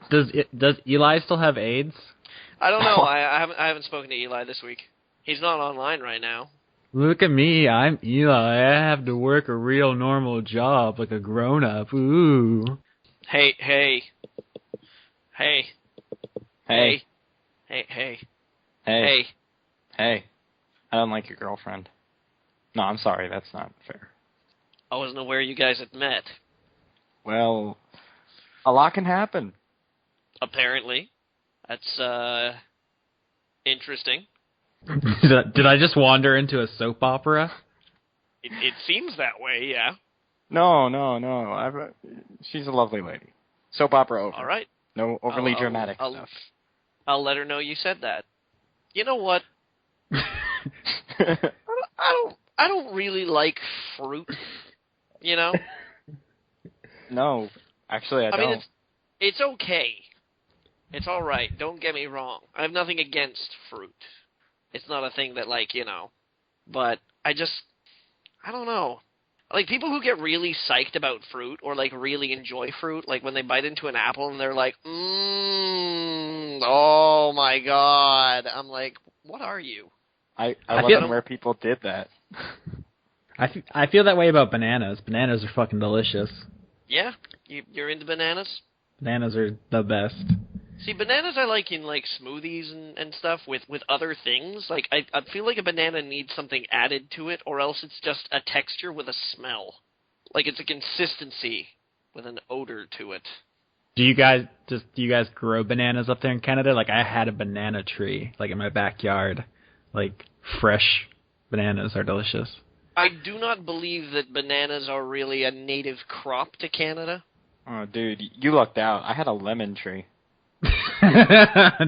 Does Eli still have AIDS? I don't know. I haven't spoken to Eli this week. He's not online right now. Look at me, I'm Eli. I have to work a real normal job like a grown-up. Ooh. Hey. I don't like your girlfriend. No, I'm sorry, that's not fair. I wasn't aware you guys had met. Well, a lot can happen. Apparently. That's, interesting. Did I just wander into a soap opera? It seems that way, yeah. No. She's a lovely lady. Soap opera over. All right. No overly dramatic stuff. I'll let her know you said that. You know what? I don't really like fruit. You know? No, actually I don't. I mean, it's okay. It's all right. Don't get me wrong. I have nothing against fruit. It's not a thing that, like, you know. But I don't know. Like, people who get really psyched about fruit or, like, really enjoy fruit, like, when they bite into an apple and they're like, oh, my God. I'm like, what are you? I wasn't where people did that. I feel that way about bananas. Bananas are fucking delicious. Yeah? You're into bananas? Bananas are the best. See, bananas I like in, like, smoothies and stuff with other things. Like, I feel like a banana needs something added to it, or else it's just a texture with a smell. Like, it's a consistency with an odor to it. Do you guys grow bananas up there in Canada? Like, I had a banana tree, like, in my backyard. Like, fresh bananas are delicious. I do not believe that bananas are really a native crop to Canada. Oh, dude, you lucked out. I had a lemon tree.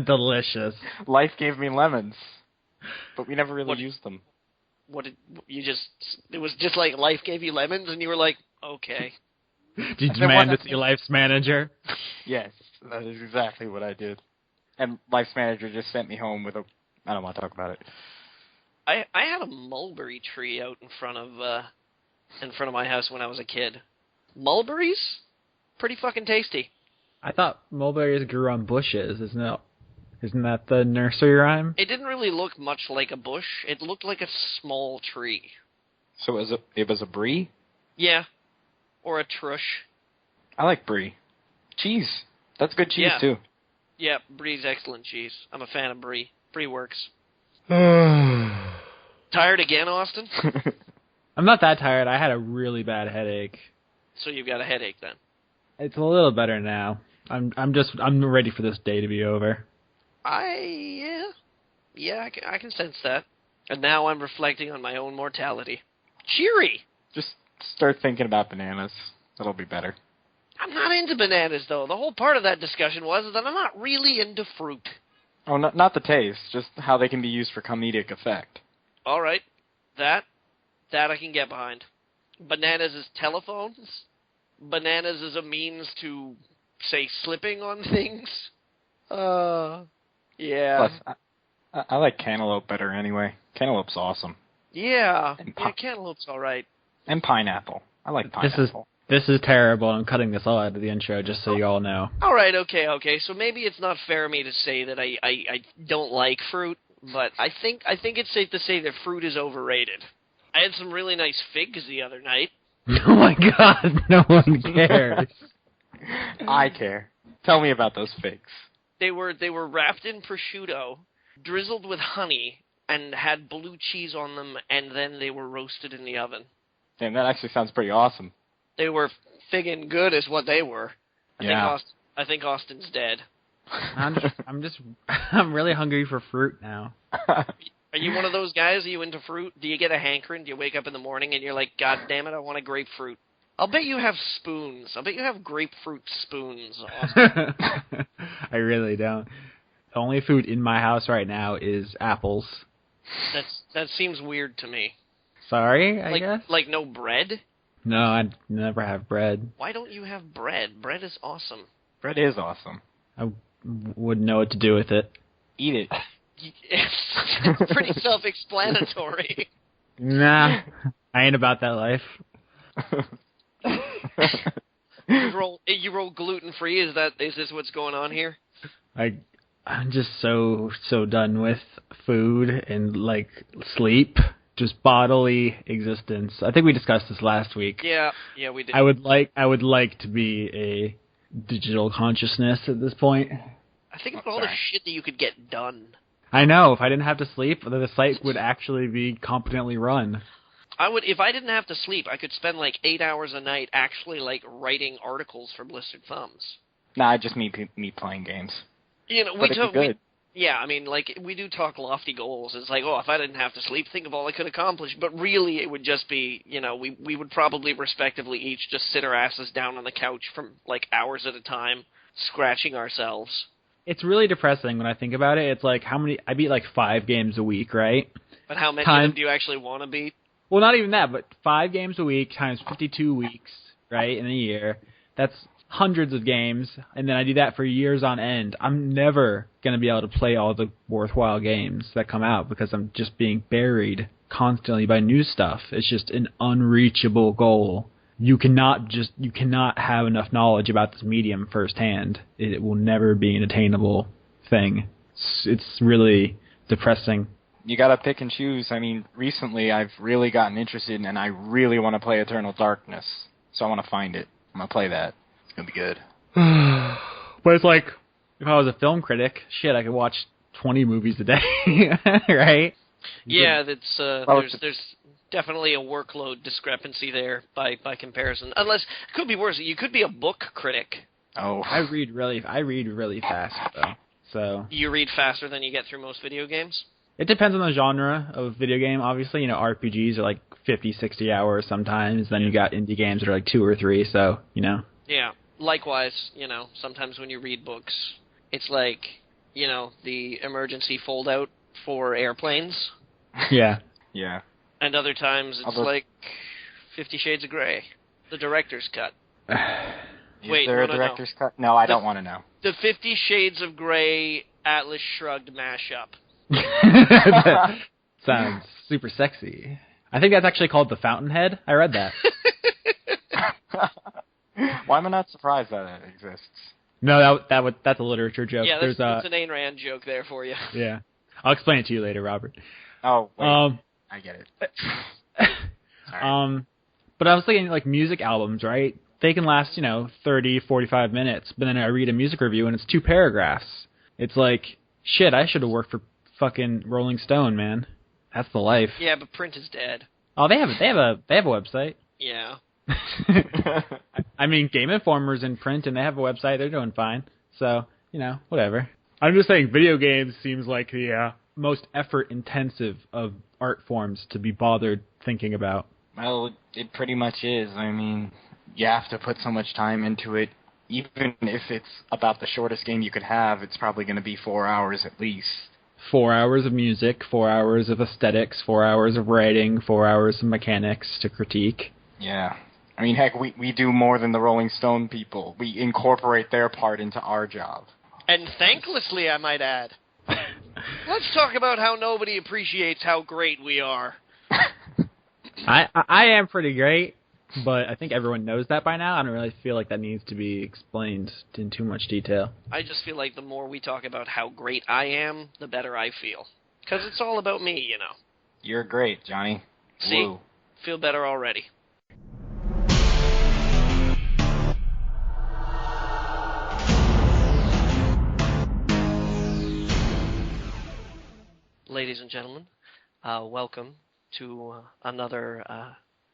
Delicious. Life gave me lemons, but we never really used them. It was just like life gave you lemons, and you were like, okay. Did you demand to see Life's manager? Yes, that is exactly what I did. And Life's manager just sent me home with I don't want to talk about it. I had a mulberry tree out in front of my house when I was a kid. Mulberries? Pretty fucking tasty. I thought mulberries grew on bushes. Isn't that the nursery rhyme? It didn't really look much like a bush. It looked like a small tree. So it was a brie? Yeah. Or a trush. I like brie. Cheese. That's good cheese, too. Yeah, brie's excellent cheese. I'm a fan of brie. Brie works. Tired again, Austin? I'm not that tired. I had a really bad headache. So you've got a headache, then? It's a little better now. I'm ready for this day to be over. I can sense that. And now I'm reflecting on my own mortality. Cheery! Just start thinking about bananas. That'll be better. I'm not into bananas, though. The whole part of that discussion was that I'm not really into fruit. Oh, not the taste, just how they can be used for comedic effect. All right. That I can get behind. Bananas as telephones? Bananas as a means to, say, slipping on things? Yeah. Plus, I like cantaloupe better anyway. Cantaloupe's awesome. Yeah. Cantaloupe's all right. And pineapple. I like pineapple. This is terrible. I'm cutting this all out of the intro just so you all know. All right, okay. So maybe it's not fair of me to say that I don't like fruit, but I think it's safe to say that fruit is overrated. I had some really nice figs the other night. Oh my God, no one cares. I care. Tell me about those figs. They were wrapped in prosciutto, drizzled with honey, and had blue cheese on them, and then they were roasted in the oven. Damn, that actually sounds pretty awesome. They were figgin' good is what they were. I think Austin's dead. I'm really hungry for fruit now. Are you one of those guys? Are you into fruit? Do you get a hankering? Do you wake up in the morning and you're like, God damn it, I want a grapefruit? I'll bet you have spoons. I'll bet you have grapefruit spoons, Austin. I really don't. The only food in my house right now is apples. That seems weird to me. Sorry, I guess? Like no bread? No, I never have bread. Why don't you have bread? Bread is awesome. Bread is awesome. I wouldn't know what to do with it. Eat it. It's pretty self-explanatory. Nah, I ain't about that life. You roll gluten free. Is this what's going on here? I'm just so done with food and like sleep, just bodily existence. I think we discussed this last week. Yeah, we did. I would like to be a digital consciousness at this point. I think about all the shit that you could get done. I know, if I didn't have to sleep, the site would actually be competently run. If I didn't have to sleep, I could spend like 8 hours a night actually like writing articles for Blistered Thumbs. Nah, just me playing games. You know, but it'd be good. Yeah, I mean, like, we do talk lofty goals. It's like, oh, if I didn't have to sleep, think of all I could accomplish. But really, it would just be, you know, we would probably respectively each just sit our asses down on the couch from, like, hours at a time, scratching ourselves. It's really depressing when I think about it. It's like, I beat like 5 games a week, right? But how many of them do you actually want to beat? Well, not even that, but 5 games a week times 52 weeks, right, in a year. That's hundreds of games, and then I do that for years on end. I'm never going to be able to play all the worthwhile games that come out because I'm just being buried constantly by new stuff. It's just an unreachable goal. You cannot have enough knowledge about this medium firsthand. It will never be an attainable thing. It's really depressing. You gotta pick and choose. I mean, recently I've really gotten interested and I really want to play Eternal Darkness. So I want to find it. I'm going to play that. It's going to be good. But it's like, if I was a film critic, shit, I could watch 20 movies a day, right? Yeah, that's there's definitely a workload discrepancy there by comparison. Unless, it could be worse. You could be a book critic. Oh. I read really fast, though. So You read faster than you get through most video games? it depends on the genre of video game, obviously. You know, RPGs are like 50, 60 hours sometimes. Then you got indie games that are like 2 or 3, so, you know. Yeah. Likewise, you know, sometimes when you read books, it's like, you know, the emergency fold-out for airplanes. Yeah. Yeah. And other times it's like 50 Shades of Grey, the director's cut. Is there a director's cut? No, I don't want to know. The 50 Shades of Grey Atlas Shrugged mashup. That sounds super sexy. I think that's actually called The Fountainhead. I read that. Why am I not surprised that it exists? No, that's a literature joke. Yeah, that's an Ayn Rand joke there for you. Yeah. I'll explain it to you later, Robert. Oh, wait. I get it. Sorry. But I was thinking, like, music albums, right? They can last, 30, 45 minutes, but then I read a music review and it's 2 paragraphs. It's like, shit, I should have worked for fucking Rolling Stone, man. That's the life. Yeah, but print is dead. Oh, they have a website. Yeah. I mean, Game Informer's in print and they have a website. They're doing fine. So, whatever. I'm just saying, video games seems like the most effort-intensive of art forms to be bothered thinking about. Well, it pretty much is. I mean, you have to put so much time into it. Even if it's about the shortest game you could have, it's probably going to be 4 hours at least. 4 hours of music, 4 hours of aesthetics, 4 hours of writing, 4 hours of mechanics to critique. Yeah. I mean, heck, we do more than the Rolling Stone people. We incorporate their part into our job. And thanklessly, I might add. Let's talk about how nobody appreciates how great we are. I am pretty great, but I think everyone knows that by now. I don't really feel like that needs to be explained in too much detail. I just feel like the more we talk about how great I am, the better I feel. Because it's all about me, You're great, Johnny. See? Woo. Feel better already. Ladies and gentlemen, welcome to another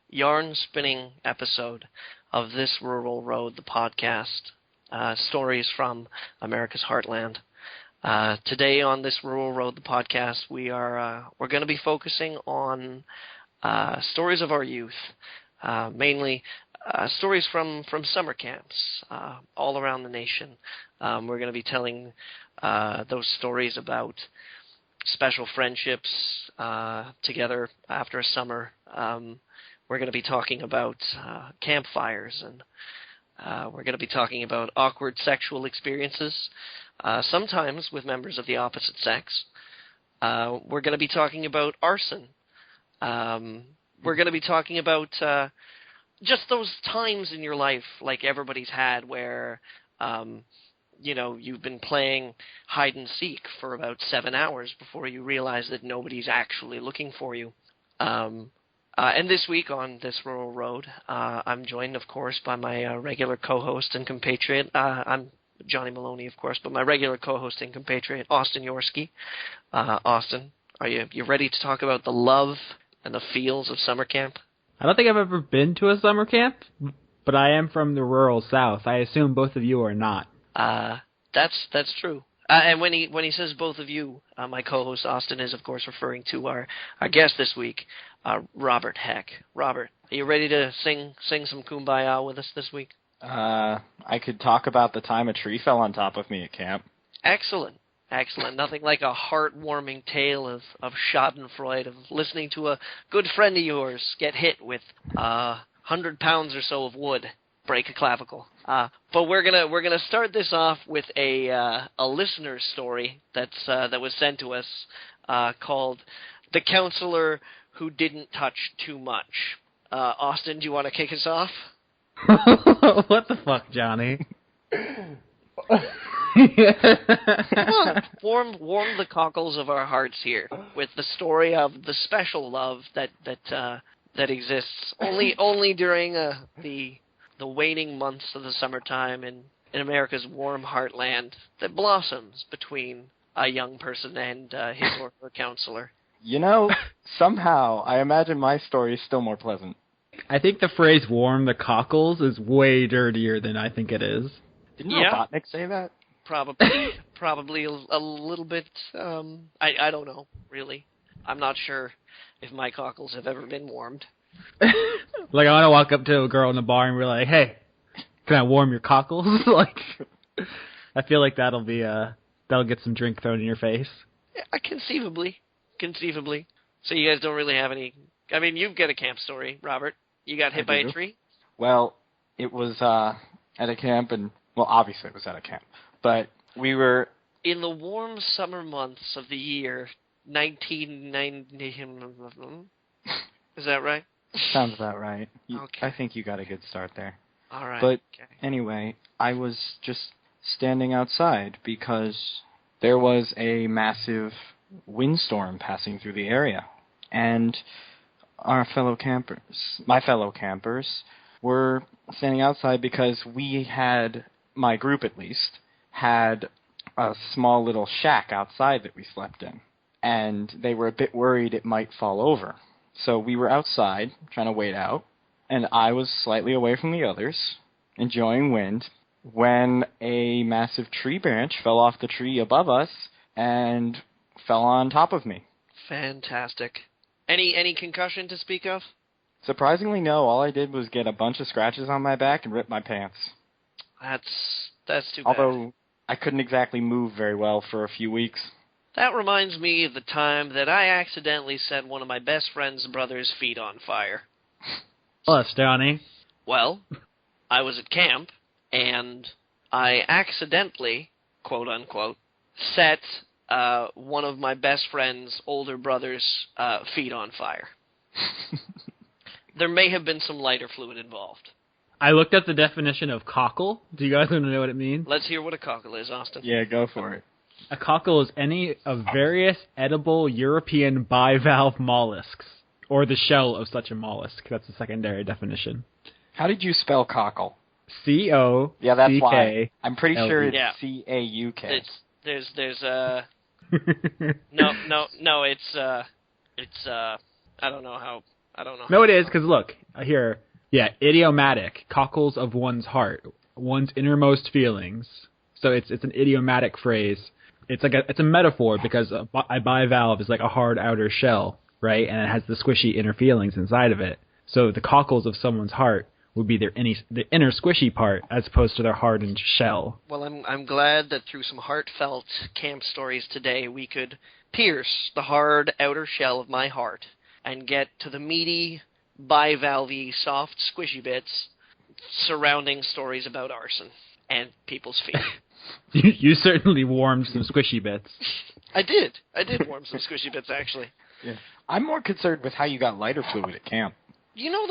yarn-spinning episode of This Rural Road, the podcast, stories from America's Heartland. Today on This Rural Road, the podcast, we're going to be focusing on stories of our youth, mainly stories from summer camps all around the nation. We're going to be telling those stories about special friendships together after a summer. We're going to be talking about campfires, and we're going to be talking about awkward sexual experiences, sometimes with members of the opposite sex. We're going to be talking about arson. We're going to be talking about just those times in your life, like everybody's had, where you've been playing hide and seek for about 7 hours before you realize that nobody's actually looking for you. And this week on This Rural Road, I'm joined, of course, by my regular co-host and compatriot. I'm Johnny Maloney, of course, but my regular co-host and compatriot, Austin Yorsky. Austin, are you ready to talk about the love and the feels of summer camp? I don't think I've ever been to a summer camp, but I am from the rural South. I assume both of you are not. That's true. And when he says both of you, my co-host Austin is, of course, referring to our guest this week, Robert Heck. Robert, are you ready to sing some Kumbaya with us this week? I could talk about the time a tree fell on top of me at camp. Excellent. Nothing like a heartwarming tale of schadenfreude, of listening to a good friend of yours get hit with 100 pounds or so of wood, break a clavicle. But we're gonna start this off with a listener story that was sent to us, called "The Counselor Who Didn't Touch Too Much." Austin, do you want to kick us off? What the fuck, Johnny? Come on, warm the cockles of our hearts here with the story of the special love that exists only during the waning months of the summertime in America's warm heartland that blossoms between a young person and his or her counselor. Somehow I imagine my story is still more pleasant. I think the phrase "warm the cockles" is way dirtier than I think it is. Didn't Robotnik say that? Probably a little bit. I don't know, really. I'm not sure if my cockles have ever been warmed. Like, I want to walk up to a girl in the bar and be like, "Hey, can I warm your cockles?" Like, I feel like that'll get some drink thrown in your face. Yeah, conceivably. So you guys don't really have any. I mean, you've got a camp story, Robert. You got hit by a tree? Well, it was at a camp, and obviously it was at a camp, but we were in the warm summer months of the year 1990. Is that right? Sounds about right. Okay. I think you got a good start there. All right. But anyway, I was just standing outside because there was a massive windstorm passing through the area, and my fellow campers, were standing outside because my group at least, had a small little shack outside that we slept in, and they were a bit worried it might fall over. So we were outside, trying to wait out, and I was slightly away from the others, enjoying wind, when a massive tree branch fell off the tree above us and fell on top of me. Fantastic. Any concussion to speak of? Surprisingly, no. All I did was get a bunch of scratches on my back and rip my pants. That's too bad. Although I couldn't exactly move very well for a few weeks. That reminds me of the time that I accidentally set one of my best friend's brother's feet on fire. Plus, Johnny. Well, I was at camp, and I accidentally, quote unquote, set one of my best friend's older brother's feet on fire. There may have been some lighter fluid involved. I looked up the definition of cockle. Do you guys want to know what it means? Let's hear what a cockle is, Austin. Yeah, go for it. A cockle is any of various edible European bivalve mollusks, or the shell of such a mollusk. That's the secondary definition. How did you spell cockle? C-O-C-K. Yeah, that's why. I'm pretty sure it's yeah. C-A-U-K. There's no, it's I don't know. No, it is, because look, here, yeah, idiomatic, cockles of one's heart, one's innermost feelings. So it's an idiomatic phrase. It's a metaphor, because a bivalve is like a hard outer shell, right? And it has the squishy inner feelings inside of it. So the cockles of someone's heart would be the inner squishy part, as opposed to their hardened shell. Well, I'm glad that through some heartfelt camp stories today, we could pierce the hard outer shell of my heart and get to the meaty, bivalve-y, soft, squishy bits surrounding stories about arson and people's feet. You certainly warmed some squishy bits. I did warm some squishy bits, actually. Yeah. I'm more concerned with how you got lighter fluid at camp. You know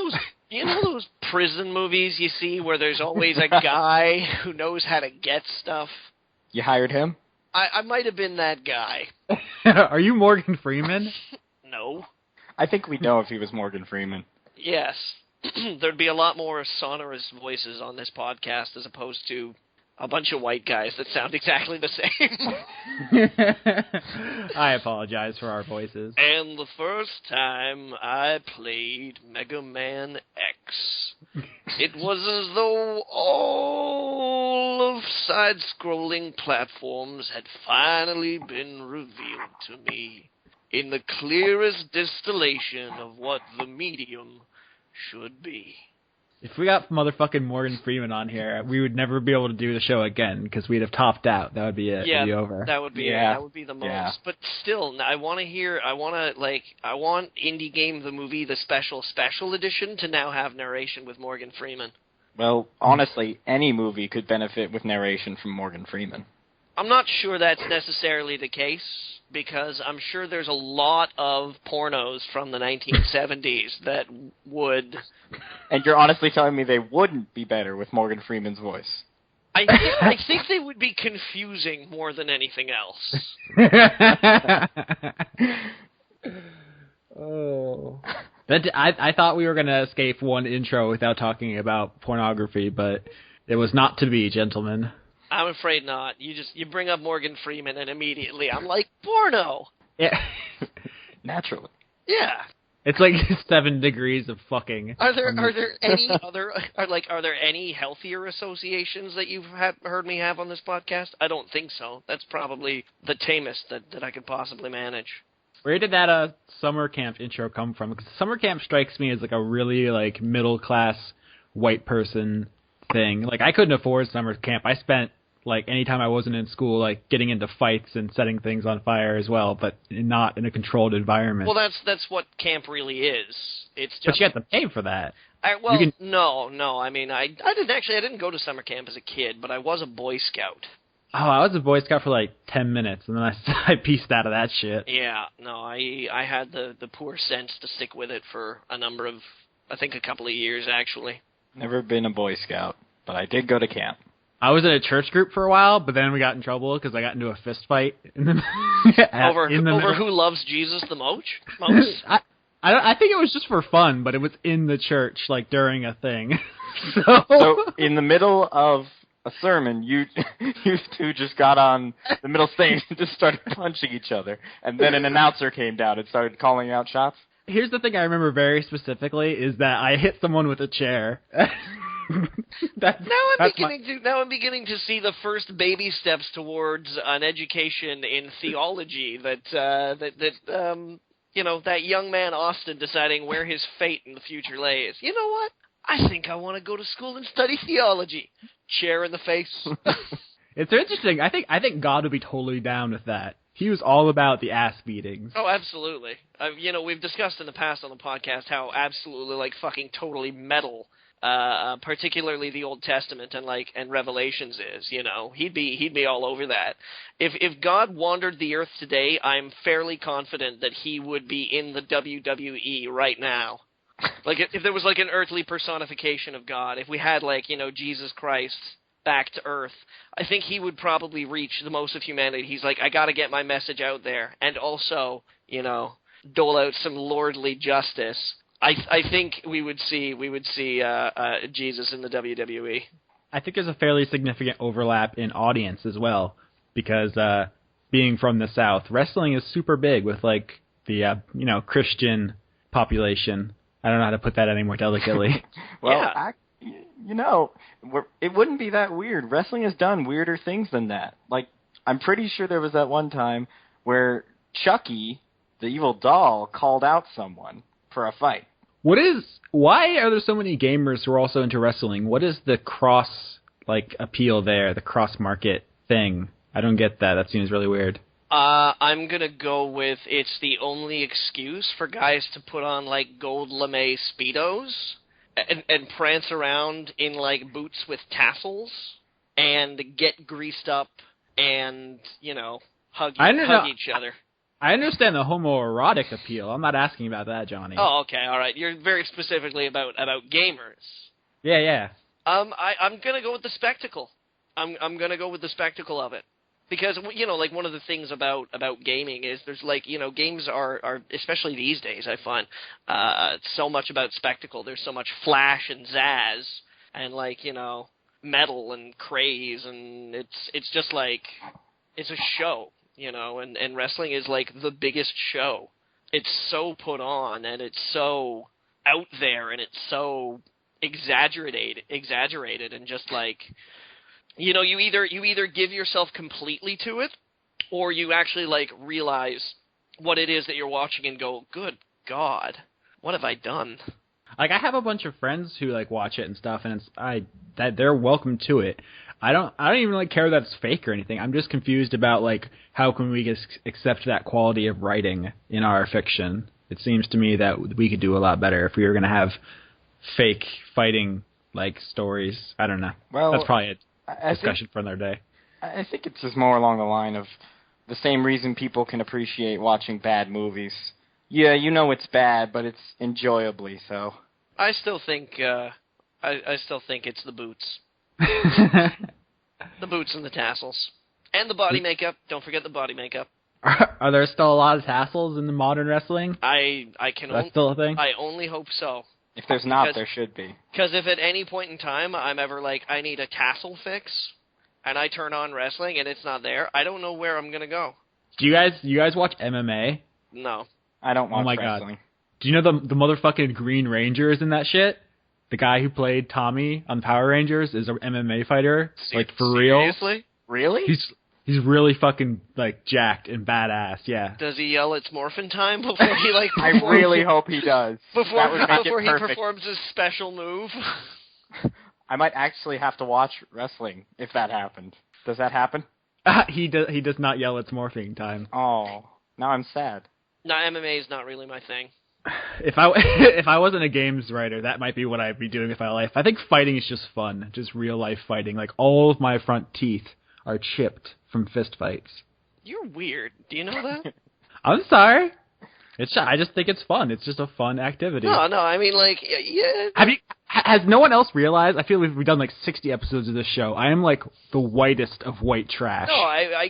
You know those prison movies you see where there's always a guy who knows how to get stuff? You hired him? I might have been that guy. Are you Morgan Freeman? No. I think we'd know if he was Morgan Freeman. Yes. There'd be a lot more sonorous voices on this podcast as opposed to a bunch of white guys that sound exactly the same. I apologize for our voices. And the first time I played Mega Man X, it was as though all of side-scrolling platforms had finally been revealed to me in the clearest distillation of what the medium should be. If we got motherfucking Morgan Freeman on here, we would never be able to do the show again because we'd have topped out. That would be it. Yeah, it'd be over. that would be it. That would be the most. Yeah. But still, I want Indie Game the Movie, the special edition, to now have narration with Morgan Freeman. Well, honestly, any movie could benefit with narration from Morgan Freeman. I'm not sure that's necessarily the case, because I'm sure there's a lot of pornos from the 1970s that would... And you're honestly telling me they wouldn't be better with Morgan Freeman's voice? I think they would be confusing more than anything else. Oh. I thought we were going to escape one intro without talking about pornography, but it was not to be, gentlemen. I'm afraid not. You bring up Morgan Freeman, and immediately I'm like, porno. Yeah. Naturally. Yeah. It's like 7 degrees of fucking. Are there any other are there any healthier associations that you've heard me have on this podcast? I don't think so. That's probably the tamest that I could possibly manage. Where did that summer camp intro come from? Because summer camp strikes me as like a really like middle class white person thing. Like I couldn't afford summer camp. I spent like any time I wasn't in school, like getting into fights and setting things on fire as well, but not in a controlled environment. Well, that's what camp really is. It's just. But you have to pay for that. No. I mean, I didn't go to summer camp as a kid, but I was a Boy Scout. Oh, I was a Boy Scout for like 10 minutes, and then I pieced out of that shit. Yeah, no, I had the poor sense to stick with it for a couple of years, actually. Never been a Boy Scout, but I did go to camp. I was in a church group for a while, but then we got in trouble because I got into a fist fight over who loves Jesus the most. I think it was just for fun, but it was in the church, like during a thing. So in the middle of a sermon, you two just got on the middle stage and just started punching each other, and then an announcer came down and started calling out shots. Here's the thing I remember very specifically is that I hit someone with a chair. Now I'm beginning to see the first baby steps towards an education in theology that young man Austin deciding where his fate in the future lays. You know what? I think I want to go to school and study theology. Chair in the face. It's interesting. I think God would be totally down with that. He was all about the ass beatings. Oh, absolutely. We've discussed in the past on the podcast how absolutely like fucking totally metal. Particularly the Old Testament and Revelations is, he'd be all over that. If God wandered the earth today, I'm fairly confident that he would be in the WWE right now. Like if there was like an earthly personification of God, if we had Jesus Christ back to earth, I think he would probably reach the most of humanity. He's like, I got to get my message out there, and also dole out some lordly justice. I think we would see Jesus in the WWE. I think there's a fairly significant overlap in audience as well, because being from the South, wrestling is super big with like the Christian population. I don't know how to put that any more delicately. Well, yeah. It wouldn't be that weird. Wrestling has done weirder things than that. Like, I'm pretty sure there was that one time where Chucky, the evil doll, called out someone for a fight. Why are there so many gamers who are also into wrestling? What is the cross appeal there, the cross market thing? I don't get that. That seems really weird. I'm gonna go with it's the only excuse for guys to put on gold lame Speedos and prance around in boots with tassels and get greased up and hug each other. I understand the homoerotic appeal. I'm not asking about that, Johnny. Oh, okay, all right. You're very specifically about gamers. Yeah. I'm gonna go with the spectacle. I'm gonna go with the spectacle of it. Because, like, one of the things about gaming is there's, like, games are especially these days, I find, so much about spectacle. There's so much flash and zazz and, like, metal and craze, and it's just, like, it's a show, and wrestling is, like, the biggest show. It's so put on, and it's so out there, and it's so exaggerated, and just, like... you either give yourself completely to it, or you actually, like, realize what it is that you're watching and go, good God, what have I done? Like, I have a bunch of friends who, like, watch it and stuff, and that they're welcome to it. I don't even really care that it's fake or anything. I'm just confused about, like, how can we just accept that quality of writing in our fiction? It seems to me that we could do a lot better if we were going to have fake fighting, like, stories. I don't know. Well, that's probably a discussion for another day. I think it's just more along the line of the same reason people can appreciate watching bad movies. Yeah, it's bad, but it's enjoyably so. I still think it's the boots. The boots and the tassels. And the body makeup. Don't forget the body makeup. Are there still a lot of tassels in the modern wrestling? That's still a thing? I only hope so. If there's not, there should be. Because if at any point in time I'm ever like, I need a tassel fix, and I turn on wrestling and it's not there, I don't know where I'm going to go. Do you guys watch MMA? No. I don't watch God. wrestling. Do you know the motherfucking Green Ranger is in that shit? The guy who played Tommy on Power Rangers is an MMA fighter. Like, for real. Seriously? Really? He's really fucking, like, jacked and badass, yeah. Does he yell, it's morphin' time before he, like, I really hope he does. Before he performs his special move? I might actually have to watch wrestling if that happened. Does that happen? He does not yell, it's morphing time. Oh, now I'm sad. No, MMA is not really my thing. If I wasn't a games writer, that might be what I'd be doing with my life. I think fighting is just fun, just real life fighting. Like, all of my front teeth are chipped from fist fights. You're weird. Do you know that? I'm sorry. I just think it's fun. It's just a fun activity. No, I mean, like, yeah. Has no one else realized? I feel like we've done like 60 episodes of this show. I am like the whitest of white trash. No, I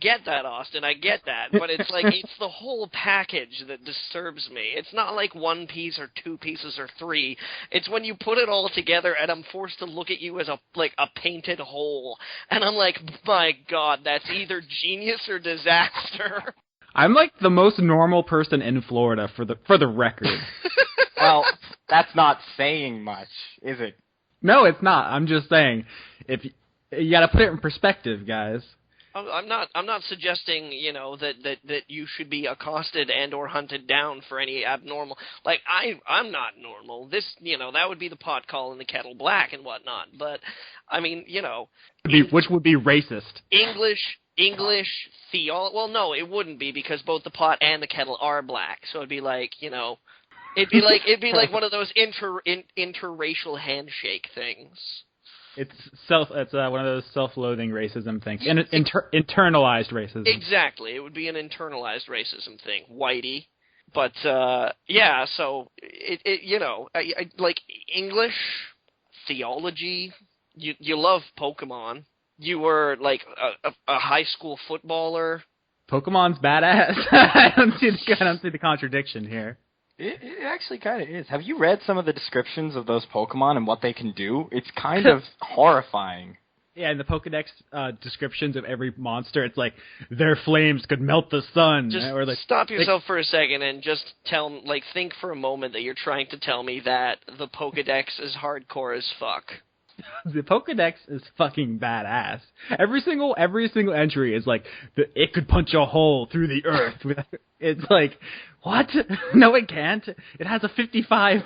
get that, Austin. I get that, but it's like it's the whole package that disturbs me. It's not like one piece or two pieces or three. It's when you put it all together, and I'm forced to look at you as a painted whole, and I'm like, my God, that's either genius or disaster. I'm like the most normal person in Florida for the record. Well, that's not saying much, is it? No, it's not. I'm just saying, if you got to put it in perspective, guys. I'm not suggesting, that you should be accosted and or hunted down for any abnormal. Like, I'm not normal. This, that would be the pot calling the kettle black and whatnot. But I mean, which would be racist. English theology. Well, no, it wouldn't be, because both the pot and the kettle are black. So it'd be like, it'd be like one of those interracial handshake things. It's one of those self-loathing racism things, and internalized racism. Exactly, it would be an internalized racism thing, whitey. But yeah, so I like English theology. You love Pokemon. You were like a high school footballer. Pokemon's badass. I don't see the contradiction here. It actually kind of is. Have you read some of the descriptions of those Pokemon and what they can do? It's kind of horrifying. Yeah, in the Pokedex descriptions of every monster, it's like, their flames could melt the sun. Just stop yourself for a second and just think for a moment that you're trying to tell me that the Pokedex is hardcore as fuck. The Pokedex is fucking badass. Every single entry is like, it could punch a hole through the earth. It's like, what? No, it can't. It has a 55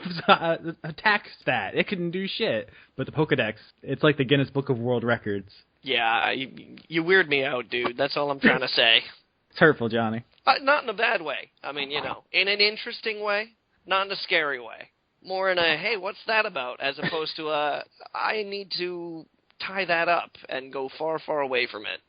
attack stat. It can do shit. But the Pokedex, it's like the Guinness Book of World Records. Yeah, you weird me out, dude. That's all I'm trying to say. It's hurtful, Johnny. Not in a bad way. I mean, in an interesting way, not in a scary way. More in a, hey, what's that about, as opposed to I need to tie that up and go far, far away from it.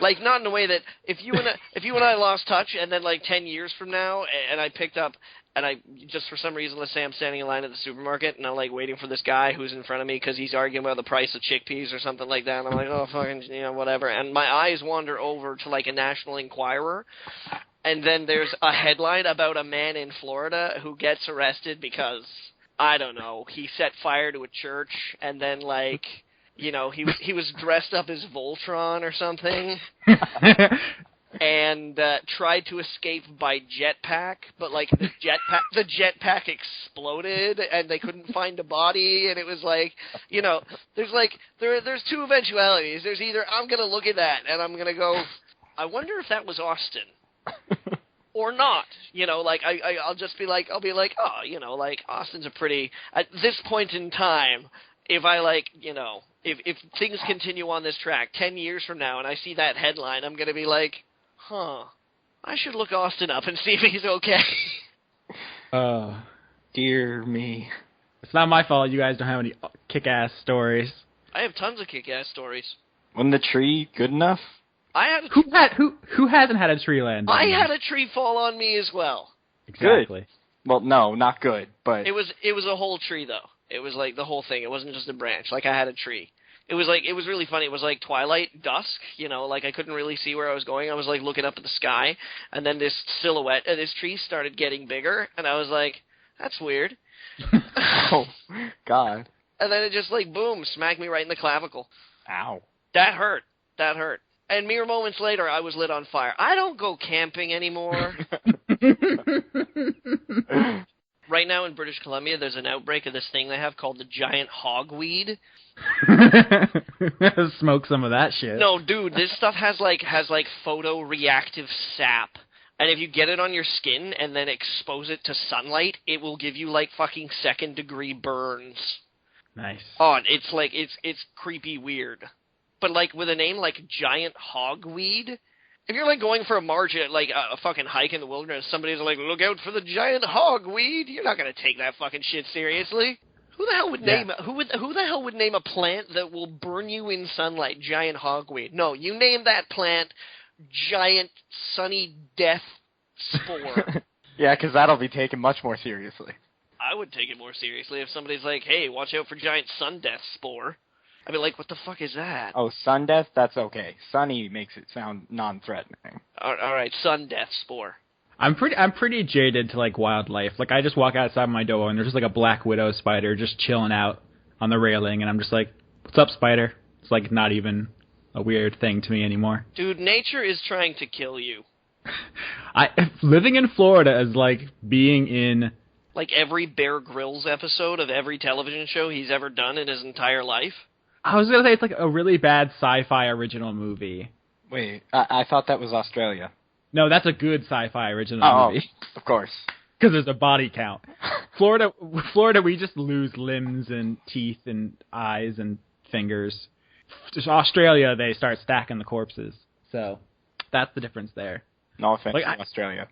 Like, not in a way that if you and I lost touch, and then like 10 years from now, and I picked up, and I just for some reason, let's say I'm standing in line at the supermarket, and I'm like waiting for this guy who's in front of me because he's arguing about the price of chickpeas or something like that, and I'm like, oh fucking, whatever, and my eyes wander over to like a National Enquirer, and then there's a headline about a man in Florida who gets arrested because, I don't know, he set fire to a church, and then like, he was dressed up as Voltron or something, and tried to escape by jetpack, but like the jetpack exploded, and they couldn't find a body, and it was like, there's two eventualities. There's either I'm gonna look at that and I'm gonna go, I wonder if that was Austin. Or not, I'll just be like, oh, like Austin's a pretty, at this point in time, if I if things continue on this track 10 years from now and I see that headline, I'm going to be like, I should look Austin up and see if he's okay. Dear me. It's not my fault you guys don't have any kick-ass stories. I have tons of kick-ass stories. Wasn't the tree good enough? Who hasn't had a tree land? I had a tree fall on me as well. Exactly. Good. Well, no, not good, but... It was a whole tree, though. It was like the whole thing. It wasn't just a branch. Like, I had a tree. It was really funny. It was like twilight, dusk, like I couldn't really see where I was going. I was like looking up at the sky, and then this silhouette of this tree started getting bigger, and I was like, that's weird. Oh, God. And then it just like, boom, smacked me right in the clavicle. Ow. That hurt. And mere moments later, I was lit on fire. I don't go camping anymore. Right now in British Columbia, there's an outbreak of this thing they have called the giant hogweed. Smoke some of that shit. No, dude, this stuff has photoreactive sap. And if you get it on your skin and then expose it to sunlight, it will give you like fucking second-degree burns. Nice. Oh, it's creepy weird. But like with a name like giant hogweed, if you're like going for a march at like a fucking hike in the wilderness, somebody's like, look out for the giant hogweed. You're not gonna take that fucking shit seriously. Who the hell would name who the hell would name a plant that will burn you in sunlight giant hogweed? No, you name that plant giant sunny death spore. Yeah, because that'll be taken much more seriously. I would take it more seriously if somebody's like, hey, watch out for giant sun death spore. I'd be like, what the fuck is that? Oh, sun death? That's okay. Sunny makes it sound non-threatening. All right, sun death spore. I'm pretty jaded to like wildlife. Like I just walk outside my door and there's just like a black widow spider just chilling out on the railing, and I'm just like, "What's up, spider?" It's like not even a weird thing to me anymore. Dude, nature is trying to kill you. Living in Florida is like being in like every Bear Grylls episode of every television show he's ever done in his entire life. I was gonna say it's like a really bad sci-fi original movie. Wait, I thought that was Australia. No, that's a good sci-fi original movie. Of course. Because there's a body count. Florida, we just lose limbs and teeth and eyes and fingers. Just Australia, they start stacking the corpses. So that's the difference there. No offense to Australia.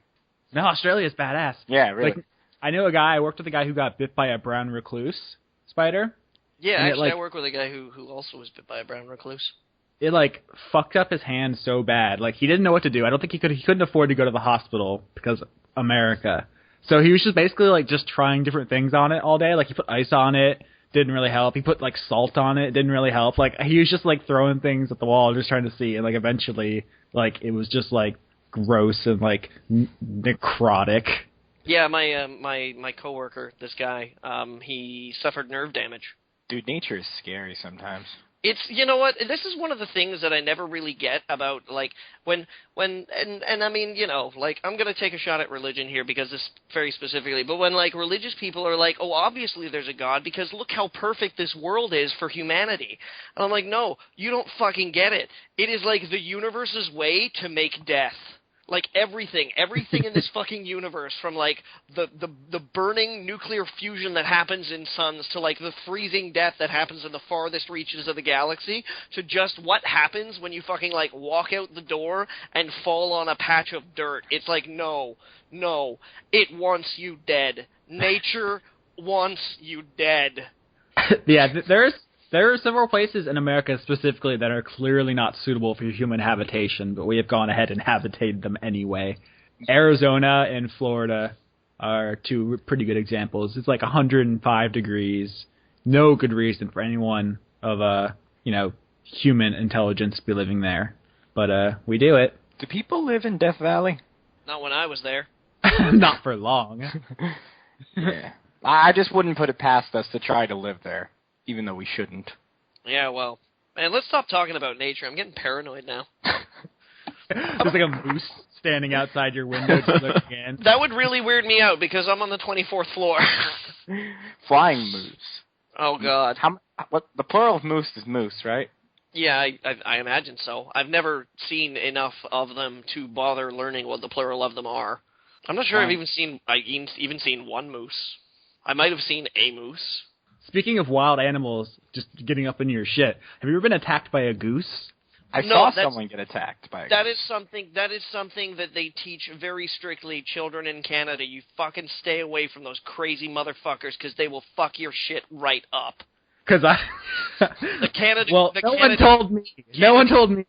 No, Australia's badass. Yeah, really. Like, I worked with a guy who got bit by a brown recluse spider. Yeah, actually, I work with a guy who also was bit by a brown recluse. It, like, fucked up his hand so bad. Like, he didn't know what to do. I don't think he couldn't afford to go to the hospital because America. So he was just basically, like, just trying different things on it all day. Like, he put ice on it, didn't really help. He put, like, salt on it, didn't really help. Like, he was just, like, throwing things at the wall, just trying to see. And, like, eventually, like, it was just, like, gross and, like, necrotic. Yeah, my coworker, this guy, he suffered nerve damage. Dude, nature is scary sometimes. It's, you know what, this is one of the things that I never really get about, like, when I mean, you know, like, I'm going to take a shot at religion here because this very specifically, but when, like, religious people are like, oh, obviously there's a God because look how perfect this world is for humanity. And I'm like, no, you don't fucking get it. It is, like, the universe's way to make death. Like, everything in this fucking universe, from, like, the burning nuclear fusion that happens in suns to, like, the freezing death that happens in the farthest reaches of the galaxy to just what happens when you fucking, like, walk out the door and fall on a patch of dirt. It's like, no, it wants you dead. Nature wants you dead. Yeah, there's There are several places in America specifically that are clearly not suitable for human habitation, but we have gone ahead and habitated them anyway. Arizona and Florida are two pretty good examples. It's like 105 degrees. No good reason for anyone of human intelligence to be living there. But we do it. Do people live in Death Valley? Not when I was there. Not for long. Yeah. I just wouldn't put it past us to try to live there, even though we shouldn't. Yeah, well, man, let's stop talking about nature. I'm getting paranoid now. There's like a moose standing outside your window just looking in. That would really weird me out because I'm on the 24th floor. Flying moose. Oh, God. What the plural of moose is moose, right? Yeah, I imagine so. I've never seen enough of them to bother learning what the plural of them are. I'm not sure I've even seen one moose. I might have seen a moose. Speaking of wild animals, just getting up in your shit, have you ever been attacked by a goose? I saw someone get attacked by a goose. That is something that they teach very strictly children in Canada. You fucking stay away from those crazy motherfuckers because they will fuck your shit right up. Because no one told me.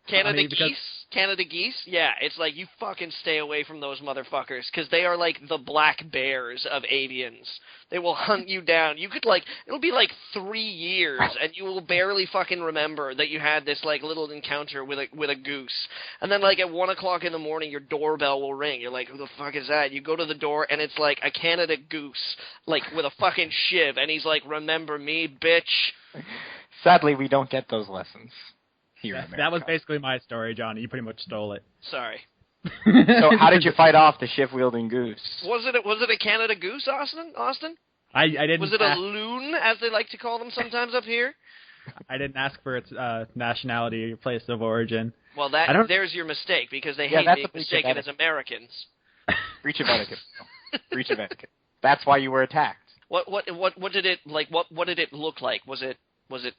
Canada geese, yeah, it's like you fucking stay away from those motherfuckers because they are like the black bears of avians. They will hunt you down. You could it'll be like 3 years and you will barely fucking remember that you had this like little encounter with a goose. And then like at 1 o'clock in the morning, your doorbell will ring. You're like, who the fuck is that? You go to the door and it's like a Canada goose, like with a fucking shiv, and he's like, remember me, bitch. Sadly, we don't get those lessons here in America. That was basically my story, Johnny. You pretty much stole it. Sorry. So how did you fight off the shiv-wielding goose? Was it a Canada goose, Austin? I didn't. Was it a loon, as they like to call them sometimes up here? I didn't ask for its nationality or place of origin. Well, there's your mistake, because they hate being mistaken as Americans. Breach of etiquette. Breach of etiquette. That's why you were attacked. What did it like? What did it look like? Was it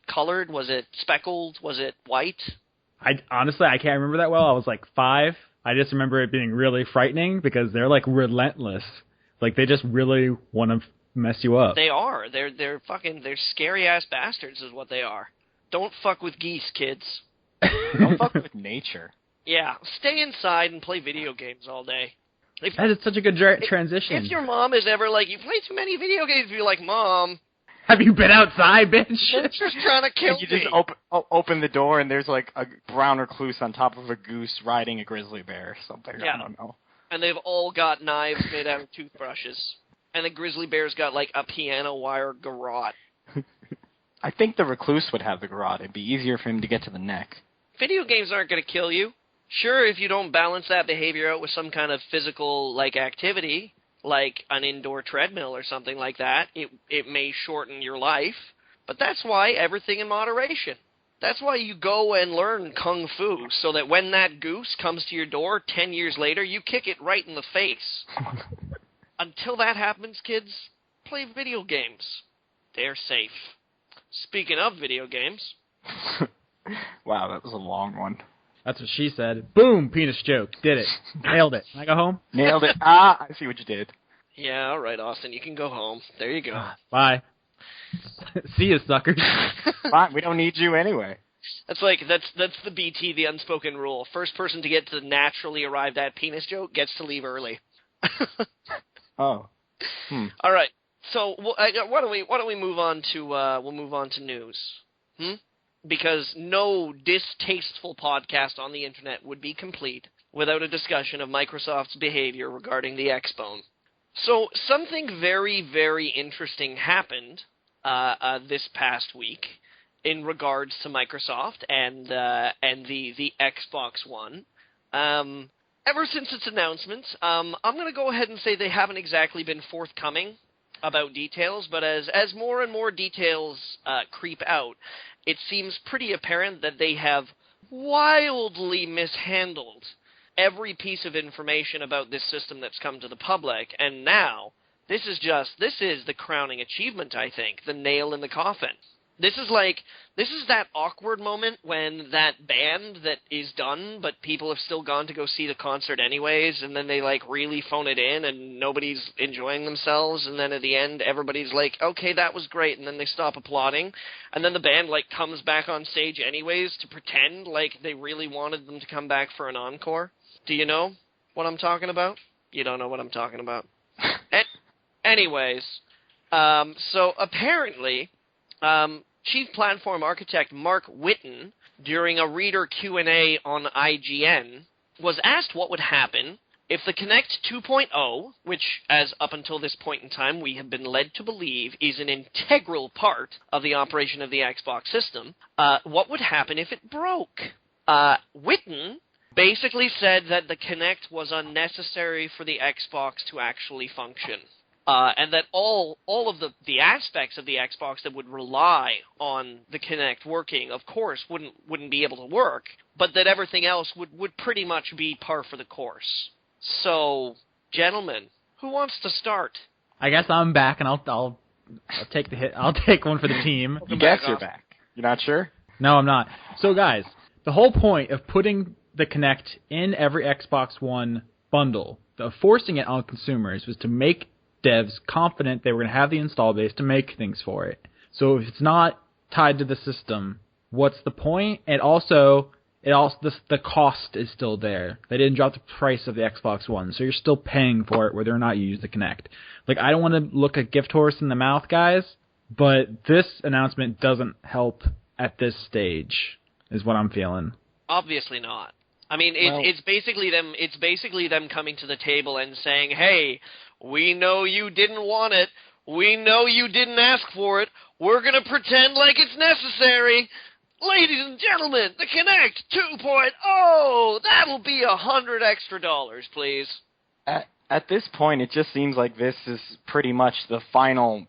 colored? Was it speckled? Was it white? Honestly, I can't remember that well. I was like 5. I just remember it being really frightening because they're like relentless. Like they just really want to mess you up. They are. They're scary ass bastards is what they are. Don't fuck with geese, kids. Don't fuck with nature. Yeah, stay inside and play video games all day. That is such a good transition. If your mom is ever like, you play too many video games, be like, Mom, have you been outside, bitch? Nature's trying to kill me. You just open the door and there's like a brown recluse on top of a goose riding a grizzly bear or something. Yeah. I don't know. And they've all got knives made out of toothbrushes. And the grizzly bear's got like a piano wire garrote. I think the recluse would have the garrote. It'd be easier for him to get to the neck. Video games aren't going to kill you. Sure, if you don't balance that behavior out with some kind of physical like activity, like an indoor treadmill or something like that, it may shorten your life. But that's why everything in moderation. That's why you go and learn kung fu, so that when that goose comes to your door 10 years later, you kick it right in the face. Until that happens, kids, play video games. They're safe. Speaking of video games. Wow, that was a long one. That's what she said. Boom, penis joke. Did it. Nailed it. Can I go home? Nailed it. I see what you did. Yeah, all right, Austin. You can go home. There you go. Bye. See you, suckers. Fine, we don't need you anyway. That's the BT, the unspoken rule. First person to get to the naturally arrived at penis joke gets to leave early. Oh. All right. So why don't we move on to news? Because no distasteful podcast on the internet would be complete without a discussion of Microsoft's behavior regarding the Xbone. So something very, very interesting happened this past week in regards to Microsoft and the Xbox One. Ever since its announcements, I'm going to go ahead and say they haven't exactly been forthcoming about details, but as more and more details creep out, it seems pretty apparent that they have wildly mishandled every piece of information about this system that's come to the public, and now this is the crowning achievement, I think, the nail in the coffin. This is that awkward moment when that band that is done, but people have still gone to go see the concert anyways, and then they really phone it in, and nobody's enjoying themselves, and then at the end everybody's like, okay, that was great, and then they stop applauding, and then the band comes back on stage anyways to pretend like they really wanted them to come back for an encore. Do you know what I'm talking about? You don't know what I'm talking about. Anyways, so apparently, Chief Platform Architect Mark Whitten, during a reader Q&A on IGN, was asked what would happen if the Kinect 2.0, which, as up until this point in time we have been led to believe is an integral part of the operation of the Xbox system, what would happen if it broke? Whitten basically said that the Kinect was unnecessary for the Xbox to actually function. And that all of the aspects of the Xbox that would rely on the Kinect working, of course, wouldn't be able to work, but that everything else would pretty much be par for the course. So, gentlemen, who wants to start? I guess I'm back, and I'll take the hit. I'll take one for the team. You guess you're back. You're not sure? No, I'm not. So, guys, the whole point of putting the Kinect in every Xbox One bundle, of forcing it on consumers, was to make devs confident they were going to have the install base to make things for it. So if it's not tied to the system, what's the point? And also, the cost is still there. They didn't drop the price of the Xbox One, so you're still paying for it whether or not you use the Kinect. I don't want to look a gift horse in the mouth, guys, but this announcement doesn't help at this stage, is what I'm feeling. Obviously not. I mean, it's basically them coming to the table and saying, hey, we know you didn't want it. We know you didn't ask for it. We're going to pretend like it's necessary. Ladies and gentlemen, the Kinect 2.0, that'll be $100 extra, please. At this point, it just seems like this is pretty much the final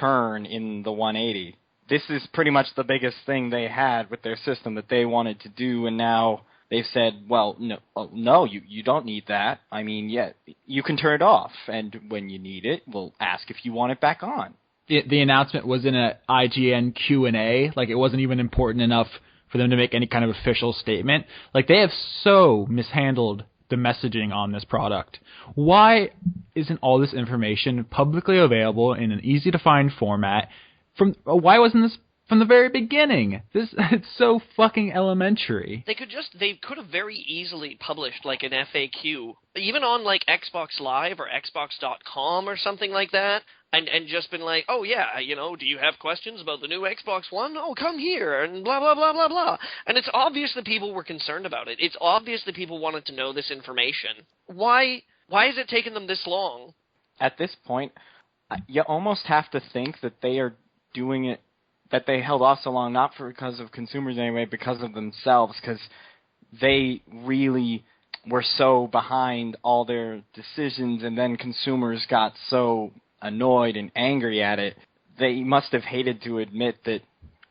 turn in the 180. This is pretty much the biggest thing they had with their system that they wanted to do, and now they've said, well, no, you don't need that. I mean, yeah, you can turn it off, and when you need it, we'll ask if you want it back on. The announcement was in an IGN Q&A. It wasn't even important enough for them to make any kind of official statement. They have so mishandled the messaging on this product. Why isn't all this information publicly available in an easy-to-find format? Why wasn't this from the very beginning? It's so fucking elementary. They could have very easily published an FAQ, even on Xbox Live or Xbox.com or something like that, and just been oh yeah, do you have questions about the new Xbox One? Oh, come here, and blah, blah, blah, blah, blah. And it's obvious that people were concerned about it. It's obvious that people wanted to know this information. Why is it taking them this long? At this point, you almost have to think that they are doing it, that they held off so long, not because of consumers anyway, because of themselves, because they really were so behind all their decisions, and then consumers got so annoyed and angry at it. They must have hated to admit that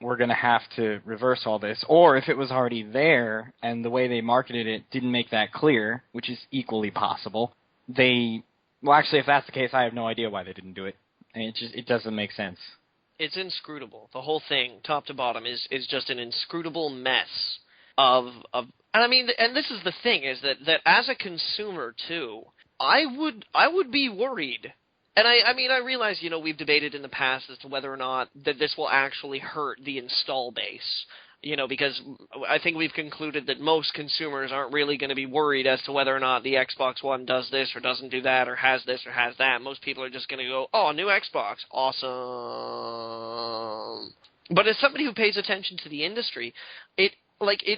we're going to have to reverse all this, or if it was already there and the way they marketed it didn't make that clear, which is equally possible, actually, if that's the case, I have no idea why they didn't do it. And it doesn't make sense. It's inscrutable. The whole thing, top to bottom, is just an inscrutable mess of and I mean, and this is the thing, is that as a consumer too, I would be worried. And I mean, I realize, we've debated in the past as to whether or not that this will actually hurt the install base. Because I think we've concluded that most consumers aren't really going to be worried as to whether or not the Xbox One does this or doesn't do that or has this or has that. Most people are just going to go, oh, new Xbox, awesome. But as somebody who pays attention to the industry, it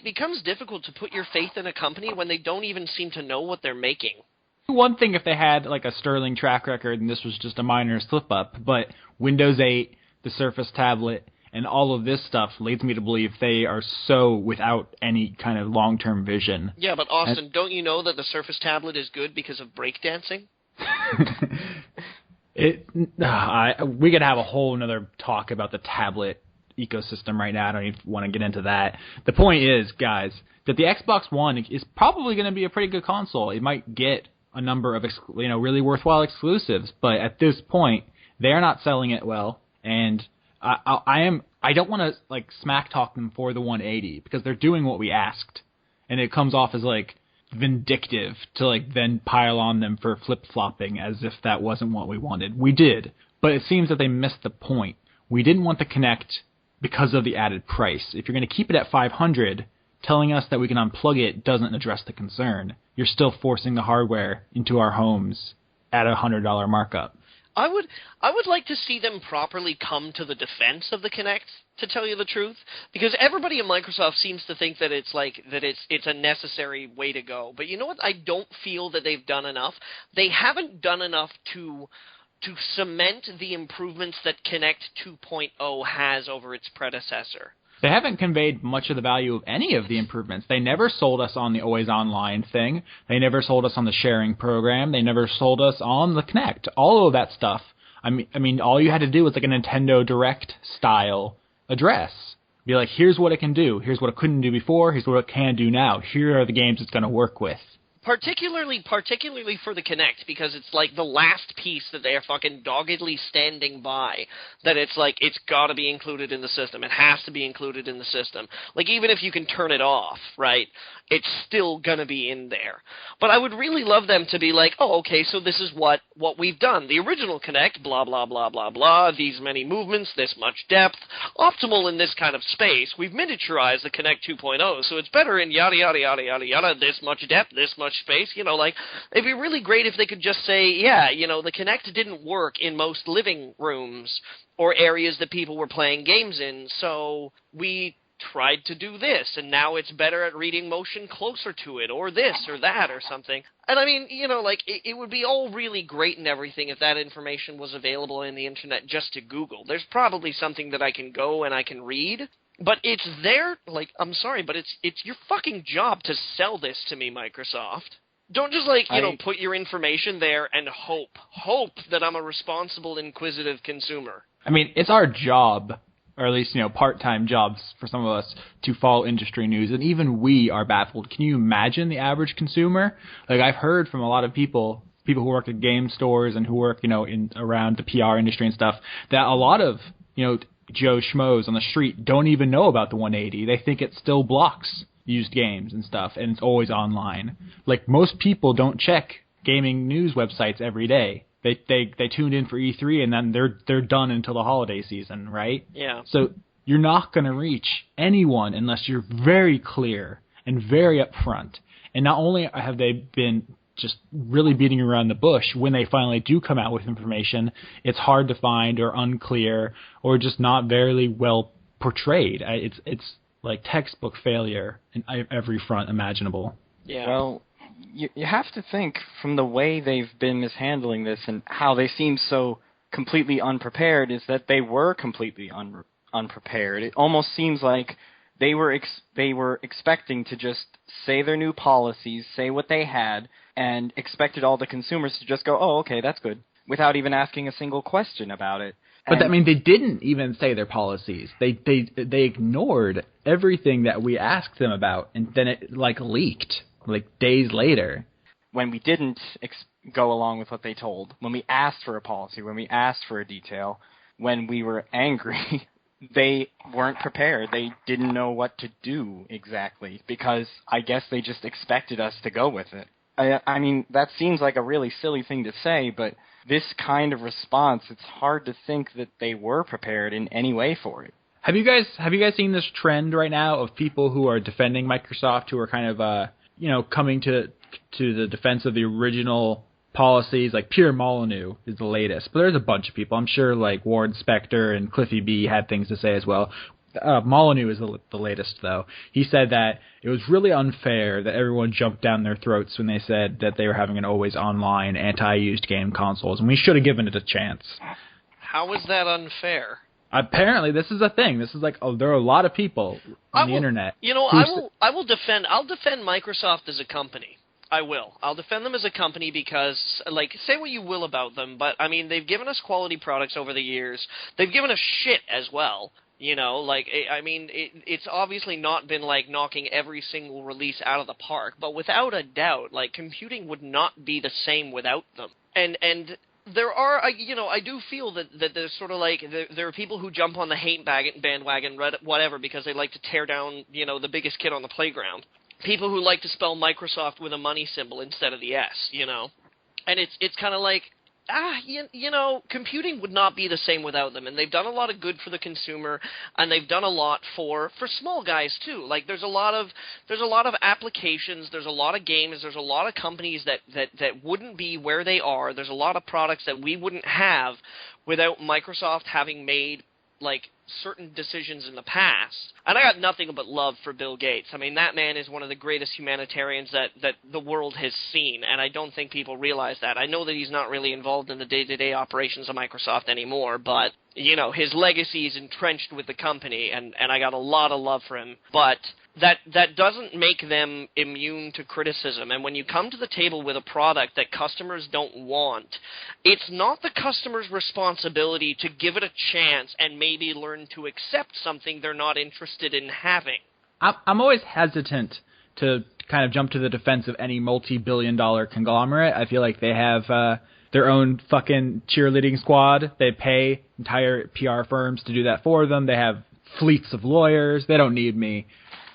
becomes difficult to put your faith in a company when they don't even seem to know what they're making. One thing if they had a sterling track record and this was just a minor slip-up, but Windows 8, the Surface tablet, and all of this stuff leads me to believe they are so without any kind of long-term vision. Yeah, but Austin, don't you know that the Surface tablet is good because of breakdancing? We could have a whole another talk about the tablet ecosystem right now. I don't even want to get into that. The point is, guys, that the Xbox One is probably going to be a pretty good console. It might get a number of really worthwhile exclusives, but at this point, they are not selling it well, and I am I don't want to like smack talk them for the 180 because they're doing what we asked, and it comes off as like vindictive to like then pile on them for flip-flopping as if that wasn't what we wanted. We did, but it seems that they missed the point. We didn't want the Kinect because of the added price. If you're going to keep it at $500, telling us that we can unplug it doesn't address the concern. You're still forcing the hardware into our homes at a $100 markup. I would like to see them properly come to the defense of the Kinect, to tell you the truth, because everybody at Microsoft seems to think that it's a necessary way to go. But you know what? I don't feel that they've done enough. They haven't done enough to cement the improvements that Kinect 2.0 has over its predecessor. They haven't conveyed much of the value of any of the improvements. They never sold us on the always online thing. They never sold us on the sharing program. They never sold us on the Kinect. All of that stuff. I mean, all you had to do was like a Nintendo Direct style address. Be like, here's what it can do. Here's what it couldn't do before. Here's what it can do now. Here are the games it's going to work with. Particularly for the Kinect, because it's like the last piece that they are fucking doggedly standing by, that it's like, it's gotta be included in the system. It has to be included in the system. Like, even if you can turn it off, right, it's still gonna be in there. But I would really love them to be like, oh, okay, so this is what we've done. The original Kinect, blah, blah, blah, blah, blah, these many movements, this much depth, optimal in this kind of space. We've miniaturized the Kinect 2.0, so it's better in yada, yada, yada, yada, yada, this much depth, this much space, you know, like, it'd be really great if they could just say, yeah, you know, the Kinect didn't work in most living rooms or areas that people were playing games in, so we tried to do this, and now it's better at reading motion closer to it, or this, or that, or something. And I mean, you know, like, it would be all really great and everything if that information was available in the internet just to Google. There's probably something that I can go and I can read, but it's there, like, I'm sorry, but it's your fucking job to sell this to me, Microsoft. Don't just, like, you know, put your information there and hope that I'm a responsible, inquisitive consumer. I mean, it's our job, or at least, you know, part-time jobs for some of us, to follow industry news, and even we are baffled. Can you imagine the average consumer? Like, I've heard from a lot of people who work at game stores and who work, you know, around the PR industry and stuff, that a lot of, you know, Joe Schmoes on the street don't even know about the 180. They think it still blocks used games and stuff, and it's always online. Like, most people don't check gaming news websites every day. They tuned in for E3 and then they're done until the holiday season, right? Yeah. So you're not going to reach anyone unless you're very clear and very upfront. And not only have they been just really beating around the bush, when they finally do come out with information, it's hard to find or unclear or just not very well portrayed. It's like textbook failure in every front imaginable. Yeah. Well, you have to think from the way they've been mishandling this and how they seem so completely unprepared is that they were completely unprepared. It almost seems like they were expecting to just say their new policies, say what they had, and expected all the consumers to just go, oh, okay, that's good, without even asking a single question about it. But that means they didn't even say their policies. They ignored everything that we asked them about, and then it like leaked like days later. When we didn't go along with what they told, when we asked for a policy, when we asked for a detail, when we were angry, they weren't prepared. They didn't know what to do exactly because I guess they just expected us to go with it. I mean, that seems like a really silly thing to say, but this kind of response, it's hard to think that they were prepared in any way for it. Have you guys seen this trend right now of people who are defending Microsoft, who are kind of coming to the defense of the original policies? Like Pierre Molyneux is the latest, but there's a bunch of people. I'm sure like Warren Spector and Cliffy B had things to say as well. Molyneux is the latest, though. He said that it was really unfair that everyone jumped down their throats when they said that they were having an always online anti-used game consoles, and we should have given it a chance. How is that unfair? Apparently, this is a thing. This is like, there are a lot of people on the internet. You know, I'll defend Microsoft as a company. I will. I'll defend them as a company because, like, say what you will about them, but, I mean, they've given us quality products over the years. They've given us shit as well. You know, like, I mean, it's obviously not been, like, knocking every single release out of the park, but without a doubt, like, computing would not be the same without them. And There are, I do feel that there's sort of like there are people who jump on the hate bandwagon, whatever, because they like to tear down, the biggest kid on the playground. People who like to spell Microsoft with a money symbol instead of the S, and it's kind of like, computing would not be the same without them, and they've done a lot of good for the consumer, and they've done a lot for small guys too. Like there's a lot of applications, there's a lot of games, there's a lot of companies that wouldn't be where they are. There's a lot of products that we wouldn't have without Microsoft having made like certain decisions in the past. And I got nothing but love for Bill Gates. I mean, that man is one of the greatest humanitarians that the world has seen, and I don't think people realize that. I know that he's not really involved in the day-to-day operations of Microsoft anymore, but, his legacy is entrenched with the company, and I got a lot of love for him. But that doesn't make them immune to criticism. And when you come to the table with a product that customers don't want, it's not the customer's responsibility to give it a chance and maybe learn to accept something they're not interested in having. I'm always hesitant to kind of jump to the defense of any multi-billion-dollar conglomerate. I feel like they have their own fucking cheerleading squad. They pay entire PR firms to do that for them. They have fleets of lawyers. They don't need me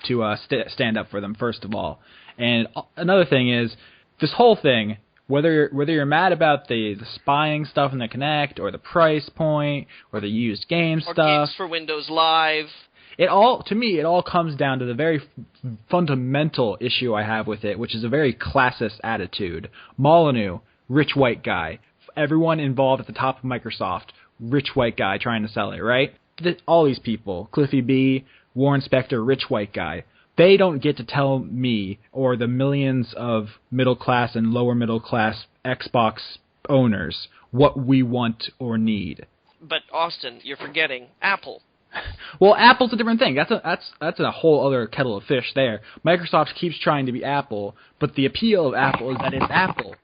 to stand up for them, first of all. And another thing is, this whole thing, whether you're mad about the spying stuff in the Kinect, or the price point, or the used game or stuff, games for Windows Live, to me, it all comes down to the very fundamental issue I have with it, which is a very classist attitude. Molyneux, rich white guy. Everyone involved at the top of Microsoft, rich white guy trying to sell it, right? All these people, Cliffy B., Warren Spector, rich white guy, they don't get to tell me or the millions of middle-class and lower-middle-class Xbox owners what we want or need. But, Austin, you're forgetting Apple. Well, Apple's a different thing. That's a whole other kettle of fish there. Microsoft keeps trying to be Apple, but the appeal of Apple is that it's Apple.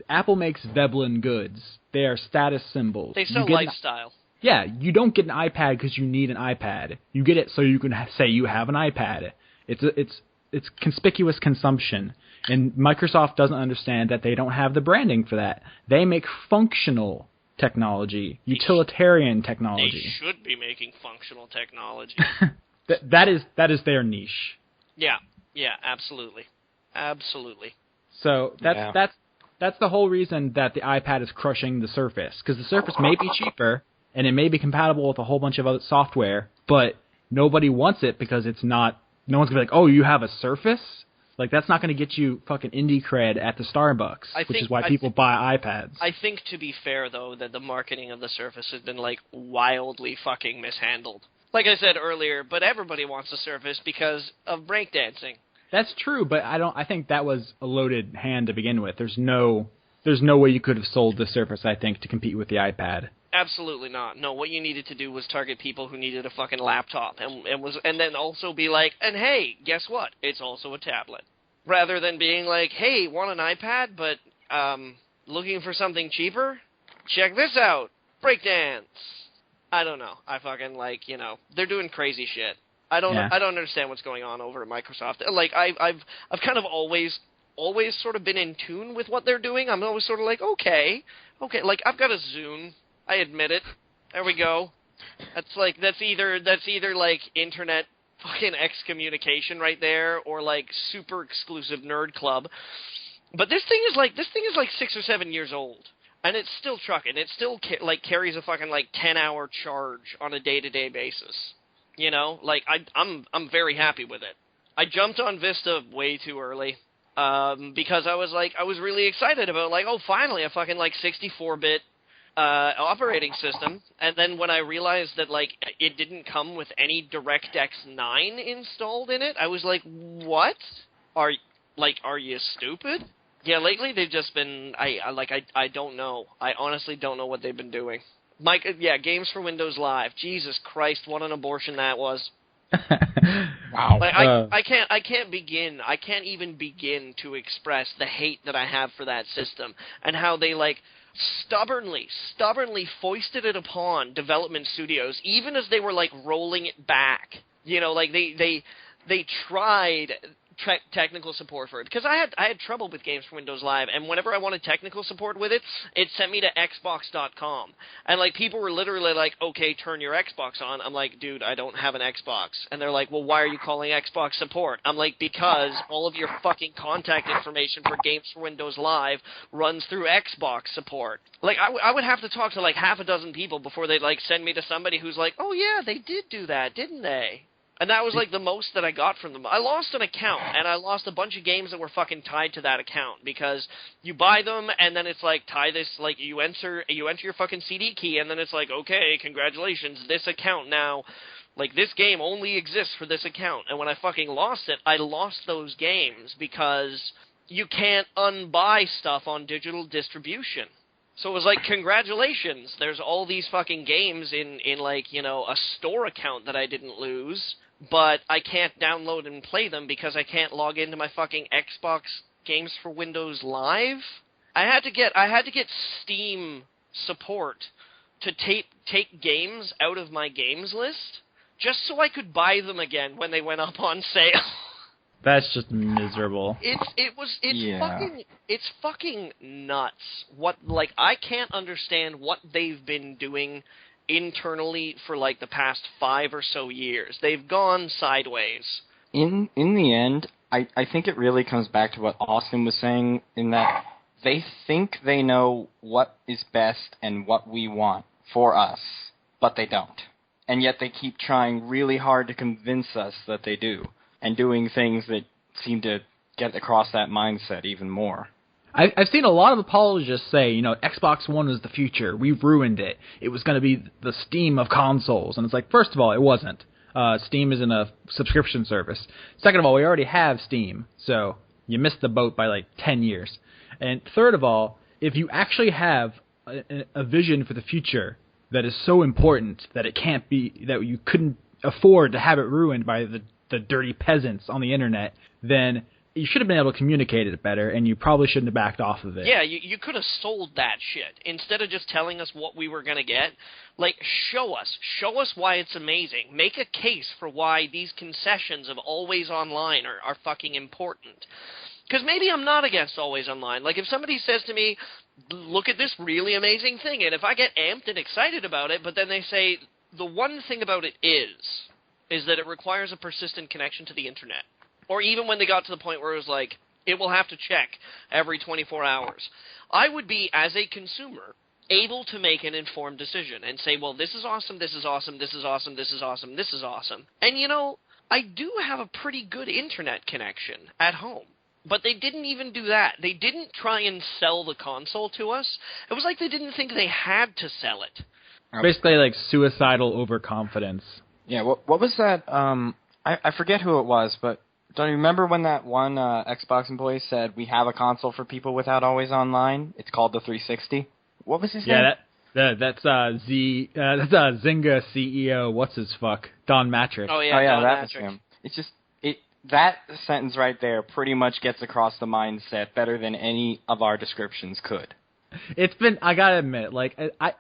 Apple makes Veblen goods. They are status symbols. They sell lifestyle. Yeah, you don't get an iPad because you need an iPad. You get it so you can say you have an iPad. It's conspicuous consumption, and Microsoft doesn't understand that they don't have the branding for that. They make functional technology, utilitarian technology. They should be making functional technology. that is their niche. Yeah, absolutely. So that's the whole reason that the iPad is crushing the Surface, because the Surface may be cheaper and it may be compatible with a whole bunch of other software, but nobody wants it because it's not. No one's gonna be like, "Oh, you have a Surface?" Like, that's not going to get you fucking indie cred at the Starbucks, which is why people buy iPads. I think, to be fair, though, that the marketing of the Surface has been, like, wildly fucking mishandled. Like I said earlier, but everybody wants a Surface because of breakdancing. That's true, but I think that was a loaded hand to begin with. There's no way you could have sold the Surface, I think, to compete with the iPad. Absolutely not. No, what you needed to do was target people who needed a fucking laptop, and then also be like, and hey, guess what? It's also a tablet. Rather than being like, hey, want an iPad, but looking for something cheaper? Check this out, breakdance. I don't know. I fucking they're doing crazy shit. I don't understand what's going on over at Microsoft. Like I've kind of always sort of been in tune with what they're doing. I'm always sort of like, okay. Like I've got a Zune. I admit it. There we go. That's either like internet fucking excommunication right there, or like super exclusive nerd club. But this thing is like 6 or 7 years old, and it's still trucking. It still carries a fucking 10-hour charge on a day-to-day basis. Like I'm very happy with it. I jumped on Vista way too early because I was really excited about finally a fucking 64-bit operating system, and then when I realized that it didn't come with any DirectX 9 installed in it, I was like, what? Are you stupid? Yeah, lately they've just been I don't know. I honestly don't know what they've been doing. Games for Windows Live. Jesus Christ, what an abortion that was. Wow. I can't even begin to express the hate that I have for that system, and how they stubbornly foisted it upon development studios, even as they were rolling it back. They tried technical support for it, because I had trouble with games for Windows Live, and whenever I wanted technical support with it, it sent me to Xbox.com, and like people were literally like, "Okay, turn your Xbox on." I'm like, "Dude, I don't have an Xbox," and they're like, "Well, why are you calling Xbox support?" I'm like, "Because all of your fucking contact information for games for Windows Live runs through Xbox support." Like I would have to talk to like half a dozen people before they'd like send me to somebody who's like, "Oh yeah, they did do that, didn't they?" And that was, like, the most that I got from them. I lost an account, and I lost a bunch of games that were fucking tied to that account, because you buy them, and then it's like, tie this, like, you enter your fucking CD key, and then it's like, okay, congratulations, this account now, like, this game only exists for this account. And when I fucking lost it, I lost those games, because you can't unbuy stuff on digital distribution. So it was like, congratulations, there's all these fucking games in like, you know, a store account that I didn't lose, but I can't download and play them because I can't log into my fucking Xbox Games for Windows Live. I had to get Steam support to take games out of my games list just so I could buy them again when they went up on sale. That's just miserable. It's fucking nuts. What, like, I can't understand what they've been doing internally for like the past 5 or so years. They've gone sideways. In the end, I think it really comes back to what Austin was saying, in that they think they know what is best and what we want for us, but they don't. And yet they keep trying really hard to convince us that they do, and doing things that seem to get across that mindset even more. I've seen a lot of apologists say, you know, Xbox One is the future. We've ruined it. It was going to be the Steam of consoles. And it's like, first of all, it wasn't. Steam isn't a subscription service. Second of all, we already have Steam, so you missed the boat by like 10 years. And third of all, if you actually have a vision for the future that is so important that it can't be, that you couldn't afford to have it ruined by the dirty peasants on the internet, then you should have been able to communicate it better, and you probably shouldn't have backed off of it. Yeah, you could have sold that shit. Instead of just telling us what we were going to get, like, show us why it's amazing. Make a case for why these concessions of Always Online are fucking important. Because maybe I'm not against Always Online. Like, if somebody says to me, look at this really amazing thing, and if I get amped and excited about it, but then they say, the one thing about it is that it requires a persistent connection to the internet. Or even when they got to the point where it was like, it will have to check every 24 hours. I would be, as a consumer, able to make an informed decision and say, well, this is awesome, this is awesome, this is awesome, this is awesome, this is awesome. And, you know, I do have a pretty good internet connection at home. But they didn't even do that. They didn't try and sell the console to us. It was like they didn't think they had to sell it. Basically like suicidal overconfidence. Yeah, what was that? I forget who it was, but don't you remember when that one Xbox employee said, we have a console for people without Always Online? It's called the 360. What was his name? Yeah, that's Zynga CEO, what's his fuck? Don Matrick. Oh yeah, Don that Matrick. was him. It's just, that sentence right there pretty much gets across the mindset better than any of our descriptions could. It's been, I gotta admit, like,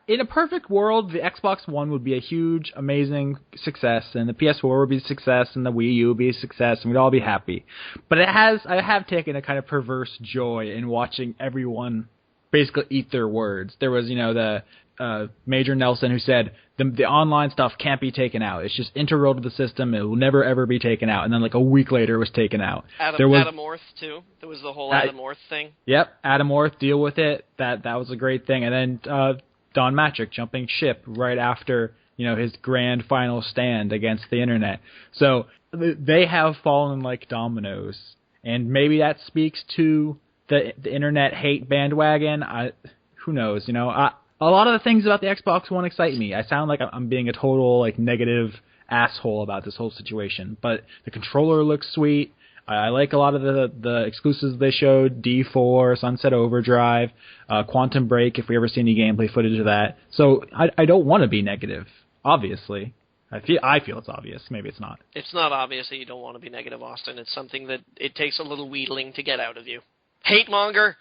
in a perfect world, the Xbox One would be a huge, amazing success, and the PS4 would be a success, and the Wii U would be a success, and we'd all be happy. But I have taken a kind of perverse joy in watching everyone basically eat their words. There was, you know, the Major Nelson who said the online stuff can't be taken out. It's just integral to the system. It will never ever be taken out. And then like a week later, it was taken out. Adam Orth too. There was the whole Adam Orth thing. Yep, Adam Orth, deal with it. That was a great thing. And then Don Matrick jumping ship right after, you know, his grand final stand against the internet. So they have fallen like dominoes, and maybe that speaks to the internet hate bandwagon. Who knows? You know, a lot of the things about the Xbox One excite me. I sound like I'm being a total like negative asshole about this whole situation, but the controller looks sweet. I like a lot of the exclusives they showed: D4, Sunset Overdrive, Quantum Break. If we ever see any gameplay footage of that, so I don't want to be negative. Obviously, I feel it's obvious. Maybe it's not. It's not obvious that you don't want to be negative, Austin. It's something that it takes a little wheedling to get out of you. Hate monger.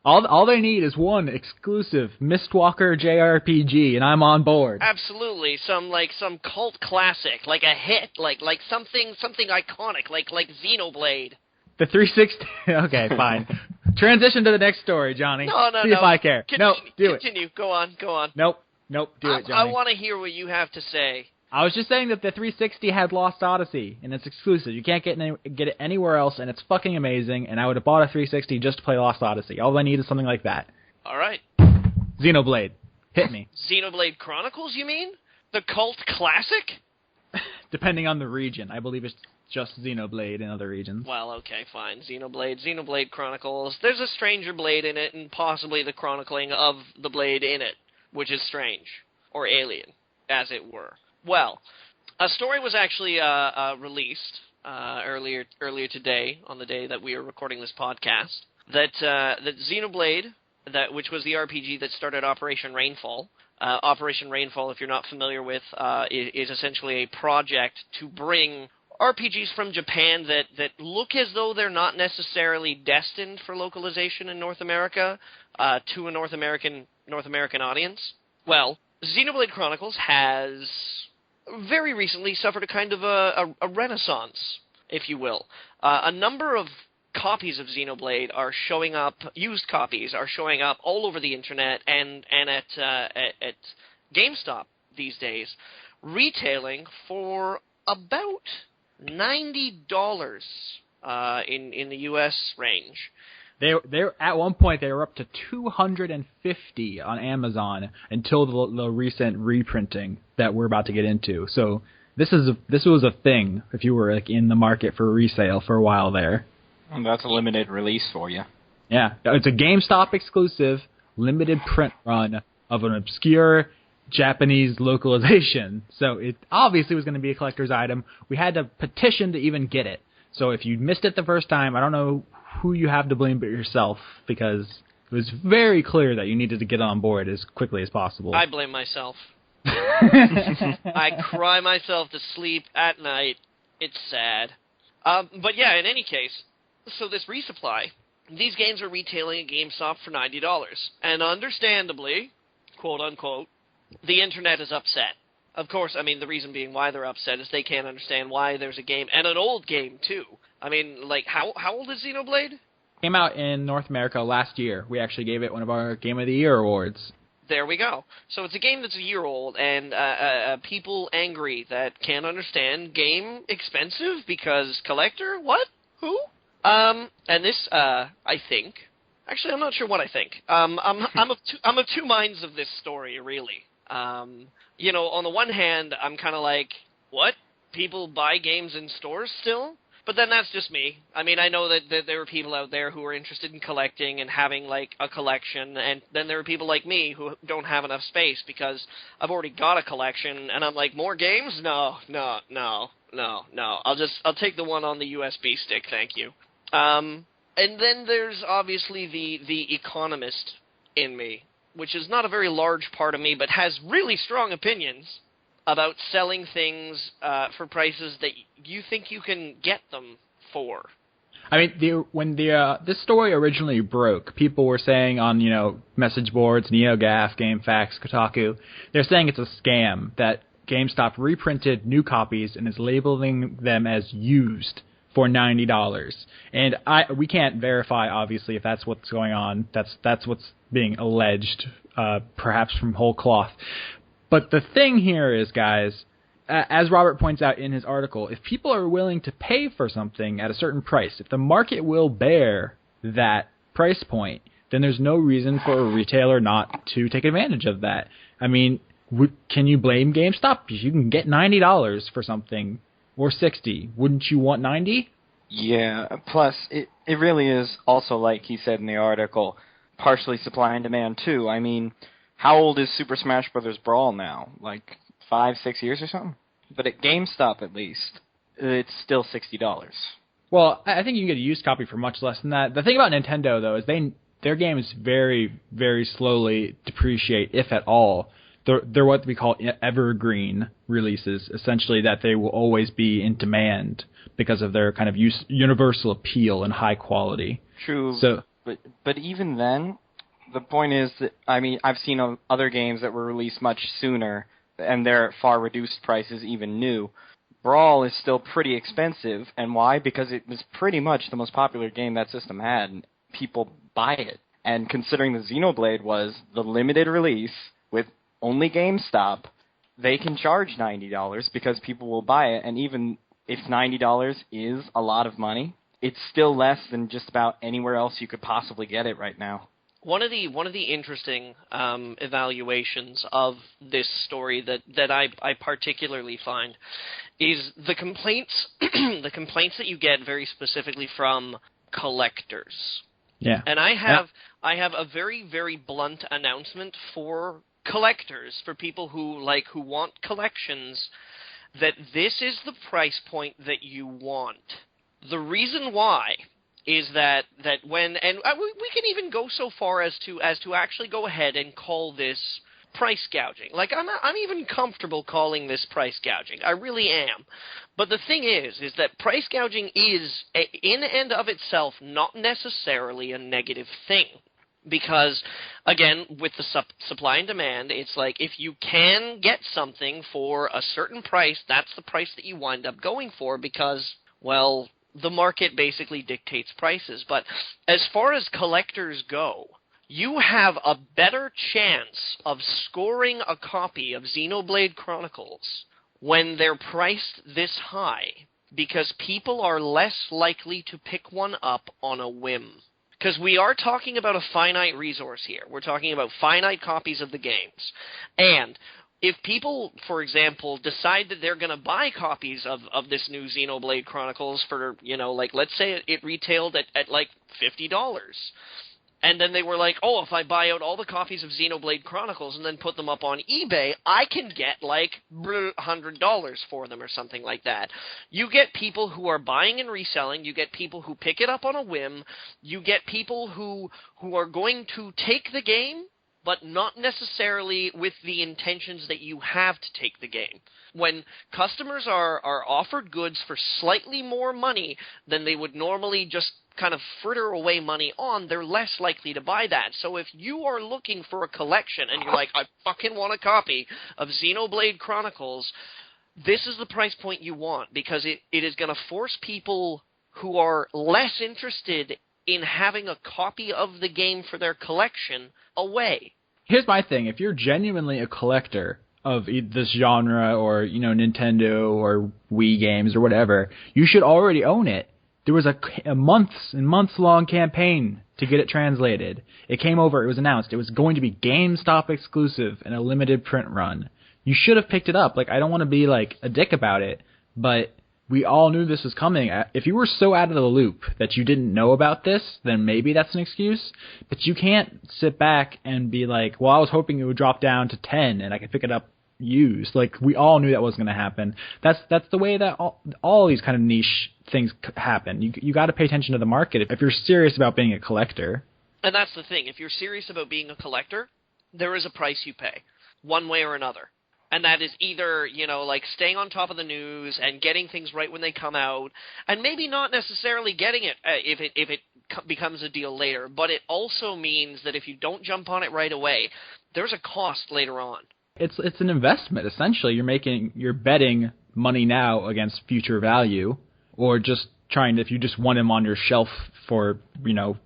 All they need is one exclusive Mistwalker JRPG, and I'm on board. Absolutely, some cult classic, like a hit, like something iconic, like Xenoblade. The 360. Okay, fine. Transition to the next story, Johnny. No. See if I care. Continue. Go on. Nope. Do it, Johnny. I want to hear what you have to say. I was just saying that the 360 had Lost Odyssey, and it's exclusive. You can't get it anywhere else, and it's fucking amazing, and I would have bought a 360 just to play Lost Odyssey. All I need is something like that. All right. Xenoblade. Hit me. Xenoblade Chronicles, you mean? The cult classic? Depending on the region. I believe it's just Xenoblade in other regions. Well, okay, fine. Xenoblade Chronicles. There's a stranger blade in it, and possibly the chronicling of the blade in it, which is strange. Or alien, as it were. Well, a story was actually released earlier today, on the day that we are recording this podcast, that Xenoblade, which was the RPG that started Operation Rainfall. Operation Rainfall, if you're not familiar with, is essentially a project to bring RPGs from Japan that look as though they're not necessarily destined for localization in North America to a North American audience. Well, Xenoblade Chronicles has very recently suffered a kind of a renaissance, if you will. A number of copies of Xenoblade are showing up, used copies are showing up all over the internet and at GameStop these days, retailing for about $90 in the U.S. range. They at one point they were up to $250 on Amazon until the recent reprinting that we're about to get into. So this was a thing if you were like in the market for resale for a while there. And that's a limited release for you. Yeah, it's a GameStop exclusive limited print run of an obscure Japanese localization. So it obviously was going to be a collector's item. We had to petition to even get it. So if you missed it the first time, I don't know who you have to blame but yourself, because it was very clear that you needed to get on board as quickly as possible. I blame myself. I cry myself to sleep at night. It's sad. But yeah, in any case, so this resupply, these games are retailing at GameStop for $90. And understandably, quote unquote, the internet is upset. Of course, I mean, the reason being why they're upset is they can't understand why there's a game, and an old game, too. I mean, like, how old is Xenoblade? Came out in North America last year. We actually gave it one of our Game of the Year awards. There we go. So it's a game that's a year old, and people angry that can't understand game expensive because collector? What? Who? And this, I think... Actually, I'm not sure what I think. I'm of two minds of this story, really. You know, on the one hand, I'm kind of like, what? People buy games in stores still? But then that's just me. I mean, I know that there are people out there who are interested in collecting and having, like, a collection, and then there are people like me who don't have enough space because I've already got a collection, and I'm like, more games? No. I'll take the one on the USB stick, thank you. And then there's obviously the economist in me, which is not a very large part of me, but has really strong opinions about selling things for prices that you think you can get them for. I mean, when this story originally broke, people were saying on, message boards, NeoGAF, GameFAQs, Kotaku, they're saying it's a scam, that GameStop reprinted new copies and is labeling them as used for $90. And we can't verify, obviously, if that's what's going on. That's what's being alleged, perhaps from whole cloth. But the thing here is, guys, as Robert points out in his article, if people are willing to pay for something at a certain price, if the market will bear that price point, then there's no reason for a retailer not to take advantage of that. I mean, can you blame GameStop? You can get $90 for something, or $60. Wouldn't you want $90? Yeah, plus it really is also, like he said in the article, partially supply and demand too. I mean, how old is Super Smash Bros. Brawl now? Like 5-6 years or something? But at GameStop, at least, it's still $60. Well, I think you can get a used copy for much less than that. The thing about Nintendo, though, is their games very, very slowly depreciate, if at all. They're what we call evergreen releases, essentially that they will always be in demand because of their kind of universal appeal and high quality. True. So But even then, the point is that, I mean, I've seen other games that were released much sooner, and they're at far reduced prices, even new. Brawl is still pretty expensive, and why? Because it was pretty much the most popular game that system had, and people buy it. And considering the Xenoblade was the limited release with only GameStop, they can charge $90 because people will buy it, and even if $90 is a lot of money, it's still less than just about anywhere else you could possibly get it right now. One of the interesting evaluations of this story that I particularly find is the complaints the complaints that you get very specifically from collectors. Yeah. And I have a very, very blunt announcement for collectors, for people who want collections, that this is the price point that you want. The reason why is that when, and we can even go so far as to actually go ahead and call this price gouging. Like, I'm even comfortable calling this price gouging. I really am. But the thing is that price gouging is, in and of itself, not necessarily a negative thing. Because, again, with the supply and demand, it's like if you can get something for a certain price, that's the price that you wind up going for because, well, the market basically dictates prices. But as far as collectors go, you have a better chance of scoring a copy of Xenoblade Chronicles when they're priced this high, because people are less likely to pick one up on a whim. Because we are talking about a finite resource here. We're talking about finite copies of the games. And if people, for example, decide that they're going to buy copies of this new Xenoblade Chronicles for, let's say it retailed at like $50. And then they were like, oh, if I buy out all the copies of Xenoblade Chronicles and then put them up on eBay, I can get like $100 for them or something like that. You get people who are buying and reselling. You get people who pick it up on a whim. You get people who are going to take the game, but not necessarily with the intentions that you have to take the game. When customers are offered goods for slightly more money than they would normally just kind of fritter away money on, they're less likely to buy that. So if you are looking for a collection and you're like, I fucking want a copy of Xenoblade Chronicles, this is the price point you want, because it is going to force people who are less interested in having a copy of the game for their collection away. Here's my thing. If you're genuinely a collector of this genre or, Nintendo or Wii games or whatever, you should already own it. There was a months-long campaign to get it translated. It came over, it was announced. It was going to be GameStop exclusive and a limited print run. You should have picked it up. Like, I don't want to be like a dick about it, but we all knew this was coming. If you were so out of the loop that you didn't know about this, then maybe that's an excuse. But you can't sit back and be like, well, I was hoping it would drop down to 10 and I could pick it up used. Like, we all knew that wasn't going to happen. That's the way that all these kind of niche things happen. You got to pay attention to the market if you're serious about being a collector. And that's the thing. If you're serious about being a collector, there is a price you pay, one way or another. And that is either, staying on top of the news and getting things right when they come out, and maybe not necessarily getting it if it becomes a deal later. But it also means that if you don't jump on it right away, there's a cost later on. It's an investment, essentially. You're betting money now against future value, or just if you just want them on your shelf for,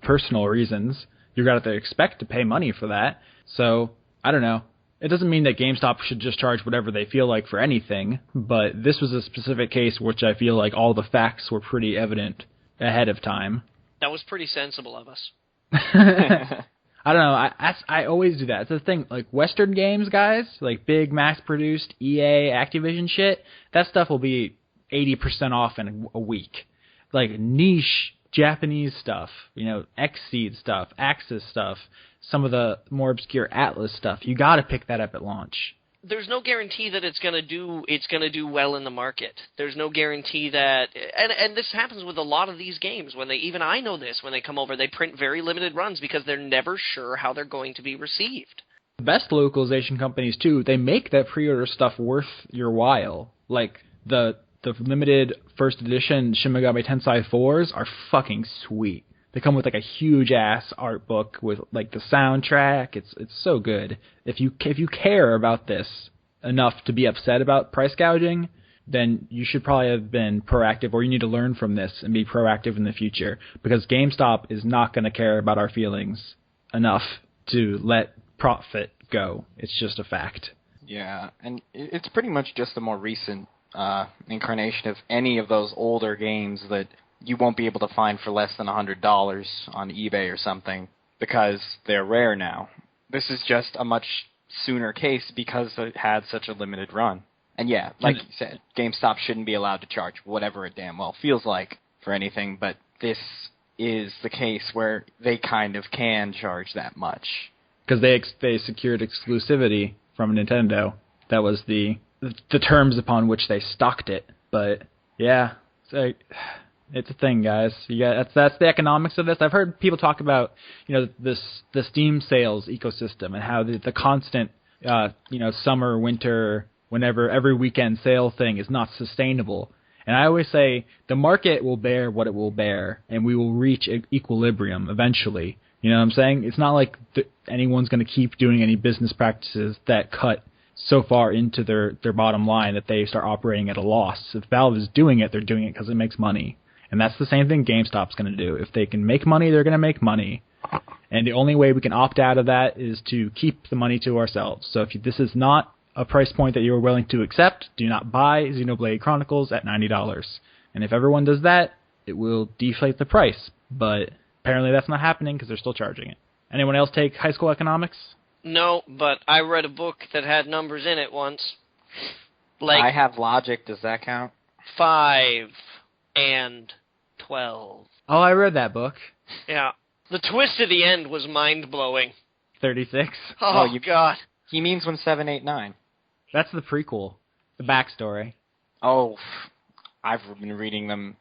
personal reasons, you're going to expect to pay money for that. So, I don't know. It doesn't mean that GameStop should just charge whatever they feel like for anything, but this was a specific case which I feel like all the facts were pretty evident ahead of time. That was pretty sensible of us. I don't know. I always do that. It's the thing. Like, Western games, guys, like big mass-produced EA, Activision shit, that stuff will be 80% off in a week. Like, niche Japanese stuff, Xseed stuff, Axis stuff, some of the more obscure Atlas stuff, you got to pick that up at launch. There's no guarantee that it's going to do well in the market. There's no guarantee that, and this happens with a lot of these games. Even I know this, when they come over, they print very limited runs because they're never sure how they're going to be received. The best localization companies too, they make that pre-order stuff worth your while. Like the limited first edition Shin Megami Tensei 4s are fucking sweet. They come with like a huge ass art book with like the soundtrack. It's so good. If you care about this enough to be upset about price gouging, then you should probably have been proactive, or you need to learn from this and be proactive in the future, because GameStop is not going to care about our feelings enough to let profit go. It's just a fact. Yeah, and it's pretty much just a more recent incarnation of any of those older games that you won't be able to find for less than $100 on eBay or something, because they're rare now. This is just a much sooner case because it had such a limited run. And yeah, like you said, GameStop shouldn't be allowed to charge whatever it damn well feels like for anything, but this is the case where they kind of can charge that much. Because they secured exclusivity from Nintendo. That was the terms upon which they stocked it. But yeah, it's a thing, guys. That's the economics of this. I've heard people talk about the Steam sales ecosystem and how the constant summer, winter, whenever every weekend sale thing is not sustainable. And I always say the market will bear what it will bear, and we will reach equilibrium eventually. You know what I'm saying? It's not like anyone's going to keep doing any business practices that cut so far into their bottom line that they start operating at a loss. If Valve is doing it, they're doing it because it makes money. And that's the same thing GameStop's going to do. If they can make money, they're going to make money. And the only way we can opt out of that is to keep the money to ourselves. So if this is not a price point that you are willing to accept, do not buy Xenoblade Chronicles at $90. And if everyone does that, it will deflate the price. But apparently that's not happening because they're still charging it. Anyone else take high school economics? No, but I read a book that had numbers in it once. Like I have logic. Does that count? 5 and 12. Oh, I read that book. Yeah. The twist at the end was mind-blowing. 36. Oh, God. He means when 7, 8, 9. That's the prequel. The backstory. Oh, I've been reading them.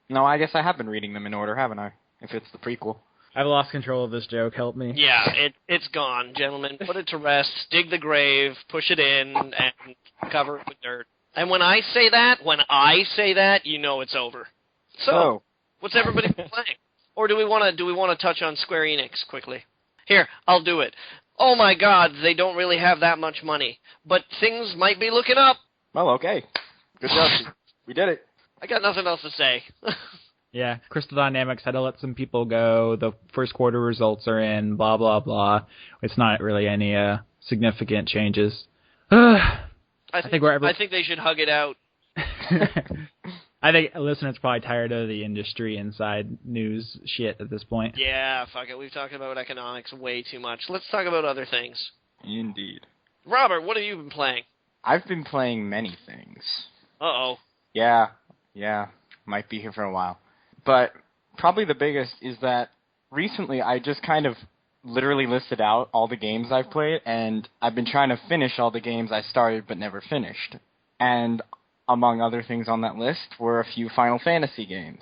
No, I guess I have been reading them in order, haven't I? If it's the prequel. I've lost control of this joke. Help me. Yeah, it's gone, gentlemen. Put it to rest. Dig the grave. Push it in and cover it with dirt. And when I say that, you know it's over. So, what's everybody been playing? Or do we want to touch on Square Enix quickly? Here, I'll do it. Oh my God, they don't really have that much money, but things might be looking up. Well, okay. Good job. We did it. I got nothing else to say. Yeah, Crystal Dynamics had to let some people go. The first quarter results are in, blah, blah, blah. It's not really any significant changes. I think they should hug it out. I think listeners are probably tired of the industry inside news shit at this point. Yeah, fuck it. We've talked about economics way too much. Let's talk about other things. Indeed. Robert, what have you been playing? I've been playing many things. Uh-oh. Yeah. Might be here for a while. But probably the biggest is that recently I just kind of literally listed out all the games I've played, and I've been trying to finish all the games I started but never finished. And among other things on that list were a few Final Fantasy games.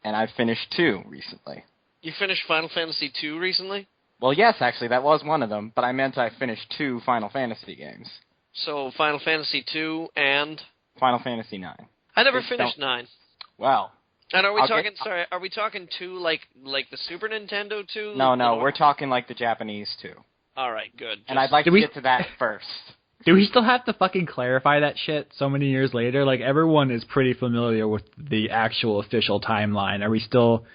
And I've finished 2 recently. You finished Final Fantasy 2 recently? Well, yes, actually, that was one of them, but I meant I finished 2 Final Fantasy games. So, Final Fantasy 2 and? Final Fantasy 9. I never finished 9. Well. And are we talking 2 like the Super Nintendo 2? No, we're talking like the Japanese 2. Alright, good. And I'd like to get to that first. Do we still have to fucking clarify that shit so many years later? Like, everyone is pretty familiar with the actual official timeline. Are we still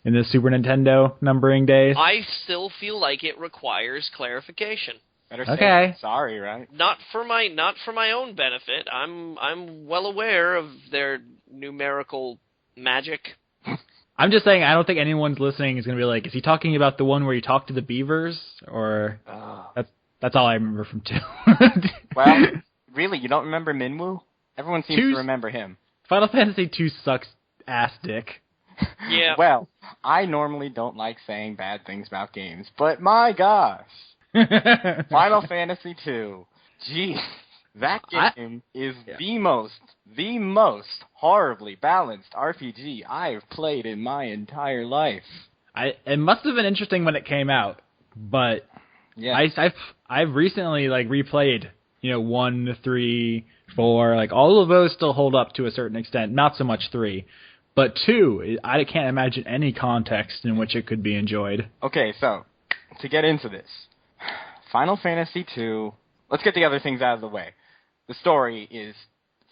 in the Super Nintendo numbering days? I still feel like it requires clarification. Better say sorry, right? Not for my own benefit. I'm well aware of their numerical magic. I'm just saying, I don't think anyone's listening is going to be like, is he talking about the one where you talk to the beavers? Or that's all I remember from 2. Well, really, you don't remember Minwoo? Everyone seems to remember him. Final Fantasy 2 sucks ass dick. Yeah. Well, I normally don't like saying bad things about games, but my gosh. Final Fantasy 2. Jeez. That game is the most horribly balanced RPG I've played in my entire life. It must have been interesting when it came out, but yeah. I've recently replayed 1, 3, 4, all of those still hold up to a certain extent. Not so much 3, But 2, I can't imagine any context in which it could be enjoyed. Okay, so, to get into this, Final Fantasy II, let's get the other things out of the way. The story is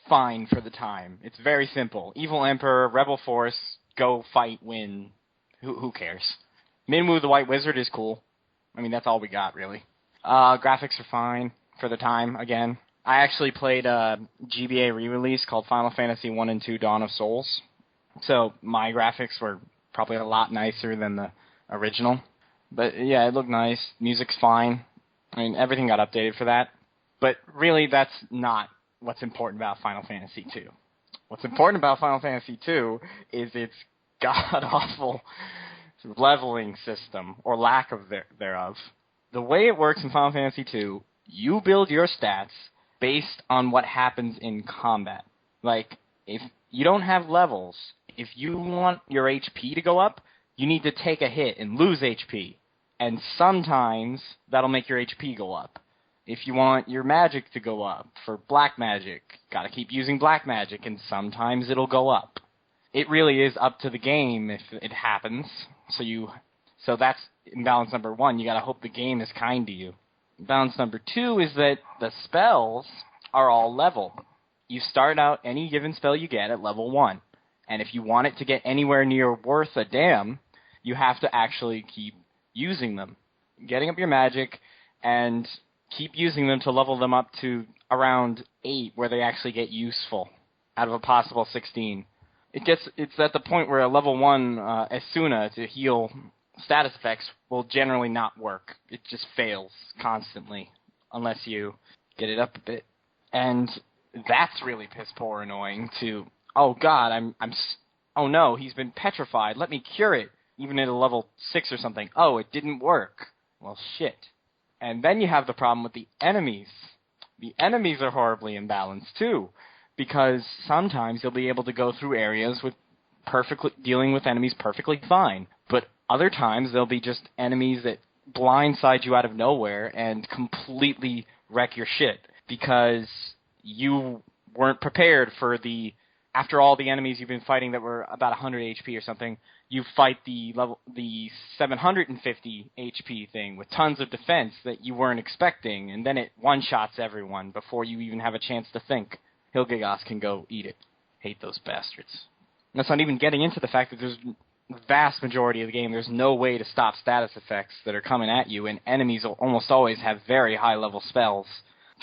fine for the time. It's very simple. Evil Emperor, Rebel Force, go fight, win. Who cares? Minwu the White Wizard is cool. I mean, that's all we got, really. Graphics are fine for the time, again. I actually played a GBA re-release called Final Fantasy 1 and 2 Dawn of Souls. So my graphics were probably a lot nicer than the original. But yeah, it looked nice. Music's fine. I mean, everything got updated for that. But really, that's not what's important about Final Fantasy II. What's important about Final Fantasy II is its god-awful leveling system, or lack of thereof. The way it works in Final Fantasy II, you build your stats based on what happens in combat. Like, if you don't have levels, if you want your HP to go up, you need to take a hit and lose HP. And sometimes that'll make your HP go up. If you want your magic to go up for black magic, gotta keep using black magic, and sometimes it'll go up. It really is up to the game if it happens. So that's imbalance number 1. You gotta hope the game is kind to you. Imbalance number 2 is that the spells are all level. You start out any given spell you get at level 1. And if you want it to get anywhere near worth a damn, you have to actually keep using them. Getting up your magic and keep using them to level them up to around 8, where they actually get useful, out of a possible 16. It's at the point where a level 1 Esuna to heal status effects will generally not work. It just fails constantly, unless you get it up a bit. And that's really piss poor annoying to, oh god, oh no, he's been petrified, let me cure it, even at a level 6 or something. Oh, it didn't work. Well, shit. And then you have the problem with the enemies. The enemies are horribly imbalanced, too, because sometimes you'll be able to go through areas with dealing with enemies perfectly fine, but other times they'll be just enemies that blindside you out of nowhere and completely wreck your shit, because you weren't prepared for after all the enemies you've been fighting that were about 100 HP or something, you fight the 750 HP thing with tons of defense that you weren't expecting, and then it one-shots everyone before you even have a chance to think. Hilgigos can go eat it. Hate those bastards. That's not even getting into the fact that there's the vast majority of the game, there's no way to stop status effects that are coming at you, and enemies will almost always have very high-level spells.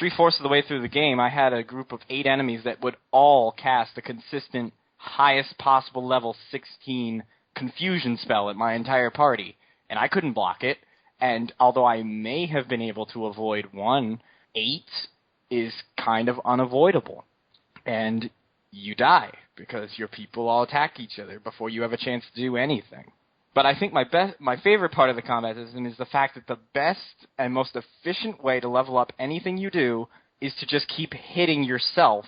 3/4 of the way through the game, I had a group of 8 enemies that would all cast a consistent, highest possible level 16 confusion spell at my entire party, and I couldn't block it, and although I may have been able to avoid one, 8 is kind of unavoidable. And you die, because your people all attack each other before you have a chance to do anything. But I think my favorite part of the combat system is the fact that the best and most efficient way to level up anything you do is to just keep hitting yourself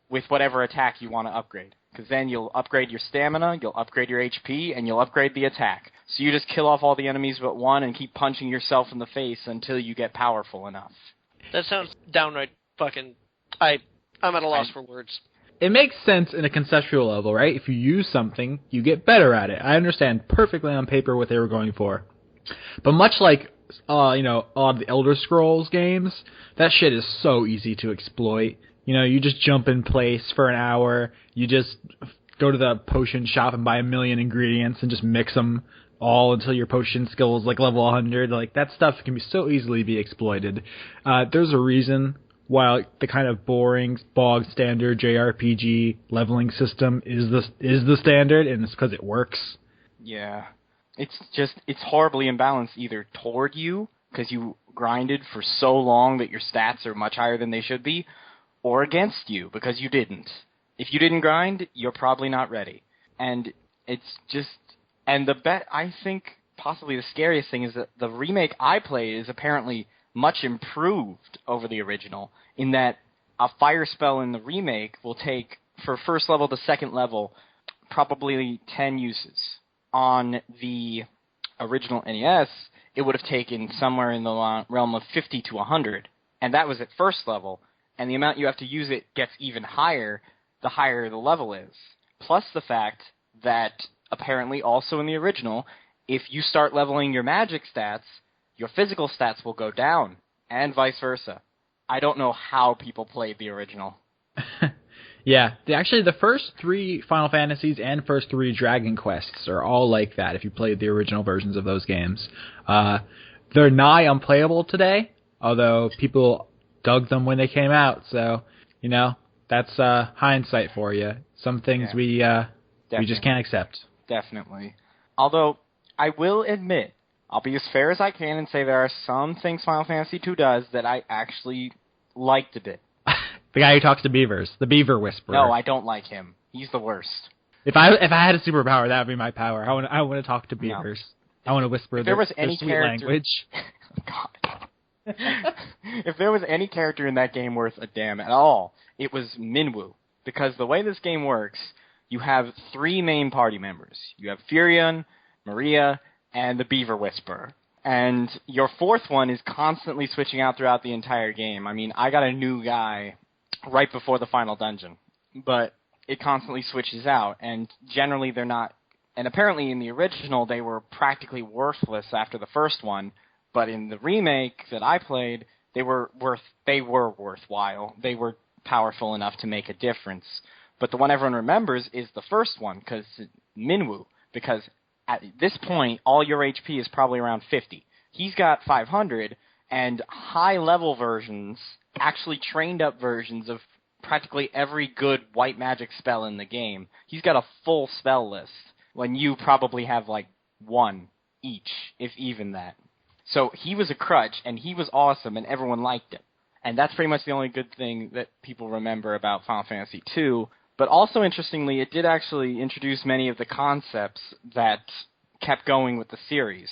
with whatever attack you want to upgrade. Because then you'll upgrade your stamina, you'll upgrade your HP, and you'll upgrade the attack. So you just kill off all the enemies but one and keep punching yourself in the face until you get powerful enough. That sounds downright fucking... I'm at a loss for words. It makes sense in a conceptual level, right? If you use something, you get better at it. I understand perfectly on paper what they were going for. But much like, all the Elder Scrolls games, that shit is so easy to exploit. You just jump in place for an hour, you just go to the potion shop and buy 1 million ingredients and just mix them all until your potion skill is like level 100. Like, that stuff can be so easily be exploited. There's a reason why the kind of boring, bog standard JRPG leveling system is the standard, and it's because it works. Yeah. It's horribly imbalanced either toward you, because you grinded for so long that your stats are much higher than they should be, or against you, because you didn't. If you didn't grind, you're probably not ready. And it's just... And I think possibly the scariest thing is that the remake I played is apparently much improved over the original, in that a fire spell in the remake will take, for first level to second level, probably 10 uses. On the original NES, it would have taken somewhere in the realm of 50 to 100, and that was at first level, and the amount you have to use it gets even higher the level is. Plus the fact that apparently also in the original, if you start leveling your magic stats, your physical stats will go down, and vice versa. I don't know how people played the original. Yeah, actually, the first 3 Final Fantasies and first 3 Dragon Quests are all like that if you played the original versions of those games. They're nigh unplayable today, although people dug them when they came out, so, that's hindsight for you. Some things we just can't accept. Definitely. Although, I will admit, I'll be as fair as I can and say there are some things Final Fantasy II does that I actually liked a bit. The guy who talks to beavers, the Beaver Whisperer. No, I don't like him. He's the worst. If I had a superpower, that would be my power. I want to talk to beavers. No. I want to whisper their sweet language. God. If there was any character in that game worth a damn at all, it was Minwu. Because the way this game works, you have 3 main party members. You have Furion, Maria, and the Beaver Whisperer. And your 4th one is constantly switching out throughout the entire game. I mean, I got a new guy right before the final dungeon, but it constantly switches out, and generally they're not, and apparently in the original they were practically worthless after the first one, but in the remake that I played, they were worthwhile. They were powerful enough to make a difference. But the one everyone remembers is the first one, because Minwu, because at this point, all your HP is probably around 50. He's got 500, and high-level versions, actually trained-up versions of practically every good white magic spell in the game. He's got a full spell list, when you probably have, 1 each, if even that. So he was a crutch, and he was awesome, and everyone liked him. And that's pretty much the only good thing that people remember about Final Fantasy II. But also, interestingly, it did actually introduce many of the concepts that kept going with the series.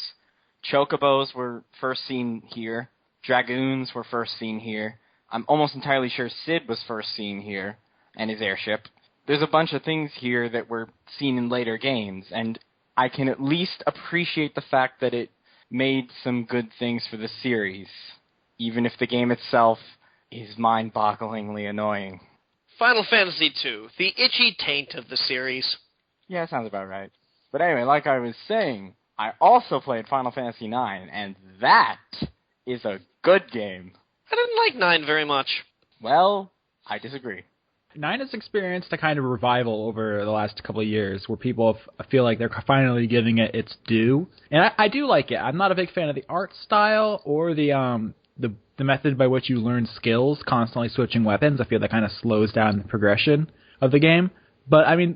Chocobos were first seen here. Dragoons were first seen here. I'm almost entirely sure Sid was first seen here, and his airship. There's a bunch of things here that were seen in later games, and I can at least appreciate the fact that it made some good things for the series, even if the game itself is mind-bogglingly annoying. Final Fantasy II, the itchy taint of the series. Yeah, that sounds about right. But anyway, like I was saying, I also played Final Fantasy IX, and that is a good game. I didn't like 9 very much. Well, I disagree. 9 has experienced a kind of revival over the last couple of years where people feel like they're finally giving it its due. And I do like it. I'm not a big fan of the art style or the method by which you learn skills, constantly switching weapons. I feel that kind of slows down the progression of the game. But, I mean,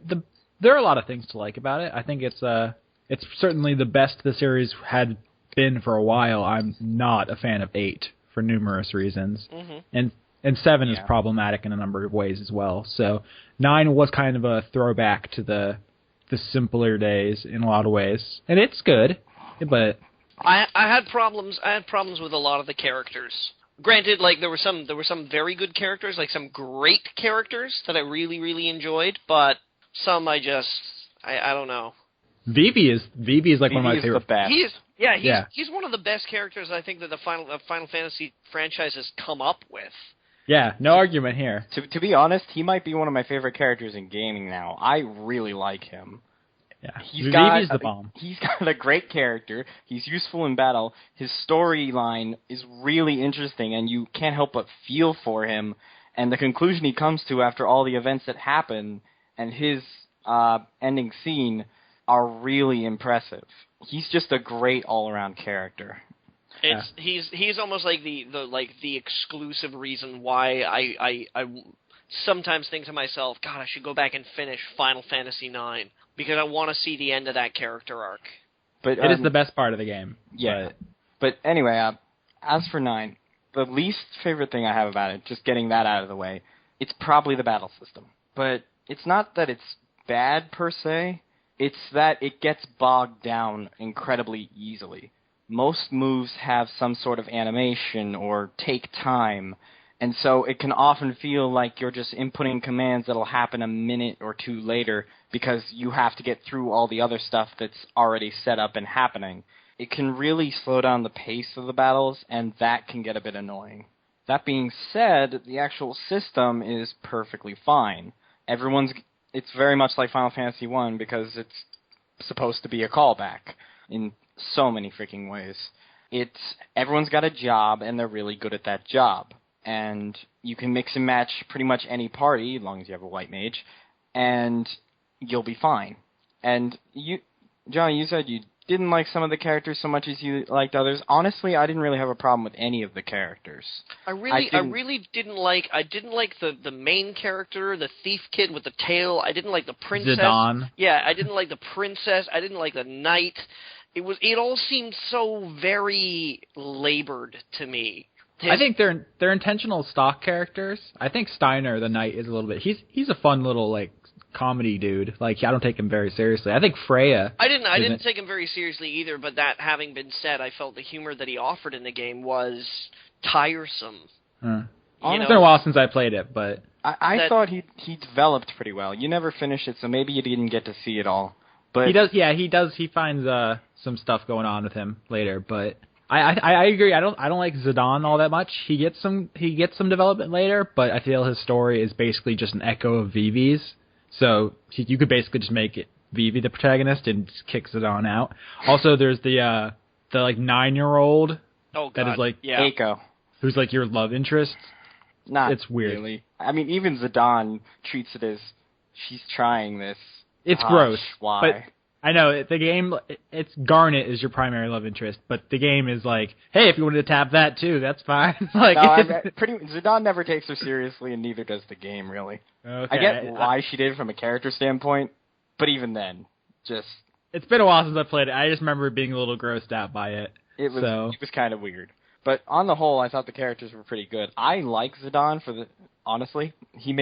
there are a lot of things to like about it. I think it's certainly the best the series had been for a while. I'm not a fan of 8 for numerous reasons. Mm-hmm. And 7 is problematic in a number of ways as well. So 9 was kind of a throwback to the simpler days in a lot of ways. And it's good, but I had problems with a lot of the characters. Granted, there were some very good characters, some great characters that I really, really enjoyed, but some I don't know. Vivi is one of my favorite. The best. He's one of the best characters I think that the Final Fantasy franchise has come up with. Yeah, no argument here. To be honest, he might be one of my favorite characters in gaming now. I really like him. Yeah, Vivi's the bomb. He's got a great character. He's useful in battle. His storyline is really interesting, and you can't help but feel for him. And the conclusion he comes to after all the events that happen and his ending scene are really impressive. He's just a great all-around character. He's almost like the exclusive reason why I sometimes think to myself, God, I should go back and finish Final Fantasy IX because I want to see the end of that character arc. But it is the best part of the game. Yeah. But anyway, as for 9, the least favorite thing I have about it, just getting that out of the way, it's probably the battle system. But it's not that it's bad per se. It's that it gets bogged down incredibly easily. Most moves have some sort of animation or take time, and so it can often feel like you're just inputting commands that'll happen a minute or two later because you have to get through all the other stuff that's already set up and happening. It can really slow down the pace of the battles, and that can get a bit annoying. That being said, the actual system is perfectly fine. Everyone's it's very much like Final Fantasy 1 because it's supposed to be a callback in so many freaking ways. Everyone's got a job, and they're really good at that job. And you can mix and match pretty much any party, as long as you have a white mage, and you'll be fine. And Johnny, you said you didn't like some of the characters so much as you liked others. Honestly, I didn't really have a problem with any of the characters. I really didn't like the main character, the thief kid with the tail. I didn't like the princess. Zidane. Yeah, I didn't like the princess. I didn't like the knight. It all seemed so very labored to me. I think they're intentional stock characters. I think Steiner, the knight, is a little bit. He's a fun little like comedy dude. Like I don't take him very seriously. I think Freya. I didn't take him very seriously either. But that having been said, I felt the humor that he offered in the game was tiresome. It's been a while since I played it, but I thought he developed pretty well. You never finished it, so maybe you didn't get to see it all. But he does. Yeah, he does. He finds some stuff going on with him later, but. I agree. I don't like Zidane all that much. He gets some development later, but I feel his story is basically just an echo of Vivi's. So you could basically just make it Vivi the protagonist and just kick Zidane out. Also, there's the like 9-year-old that is like Eiko, who's like your love interest. It's weird. Really. I mean, even Zidane treats it as she's trying this. It's gross. Why? But I know, the game, it's Garnet is your primary love interest, but the game is like, hey, if you wanted to tap that too, that's fine. Like, Zidane never takes her seriously, and neither does the game, really. Okay. I get why she did it from a character standpoint, but even then, just... It's been a while since I played it. I just remember being a little grossed out by it. It was kind of weird. But on the whole, I thought the characters were pretty good. I like Zidane honestly. He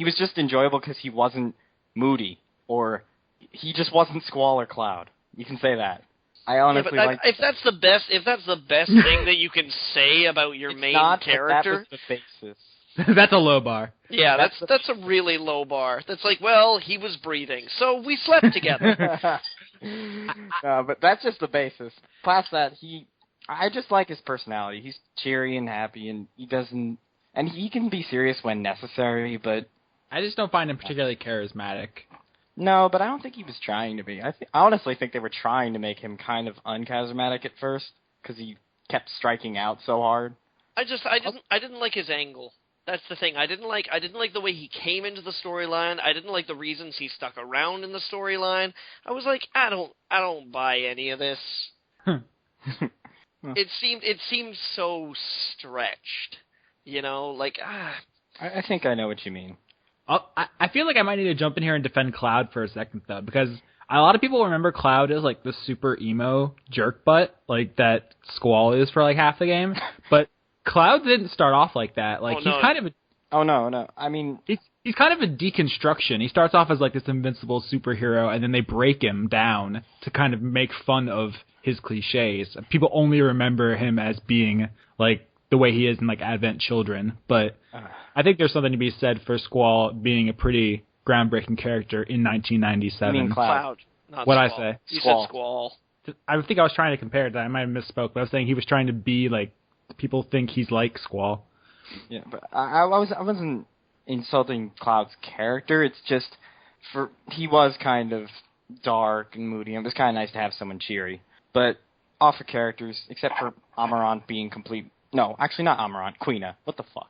was just enjoyable because he wasn't moody, or... He just wasn't Squall or Cloud. You can say that. I honestly like. If that's the best thing that you can say about your main character, that was the basis. That's a low bar. Yeah, that's a really low bar. That's like, well, he was breathing, so we slept together. But that's just the basis. Past that, I just like his personality. He's cheery and happy, and he can be serious when necessary. But I just don't find him particularly charismatic. No, but I don't think he was trying to be. I honestly think they were trying to make him kind of uncharismatic at first because he kept striking out so hard. I didn't like his angle. That's the thing. I didn't like the way he came into the storyline. I didn't like the reasons he stuck around in the storyline. I was like, I don't buy any of this. It seemed so stretched. You know, like I think I know what you mean. I feel like I might need to jump in here and defend Cloud for a second, though, because a lot of people remember Cloud as, like, the super emo jerk butt, like, that Squall is for, like, half the game. But Cloud didn't start off like that. Like, he's kind of a... Oh, no. I mean... He's kind of a deconstruction. He starts off as, like, this invincible superhero, and then they break him down to kind of make fun of his cliches. People only remember him as being, like, the way he is in, like, Advent Children, but I think there's something to be said for Squall being a pretty groundbreaking character in 1997. You mean Cloud? Not What'd Squall. I say? You said Squall. I think I was trying to compare that. I might have misspoke, but I was saying he was trying to be, like, people think he's like Squall. Yeah, but I wasn't insulting Cloud's character. It's just, he was kind of dark and moody, and it was kind of nice to have someone cheery. But off of characters, except for Amarant being complete... No, actually not Amarant. Quina. What the fuck?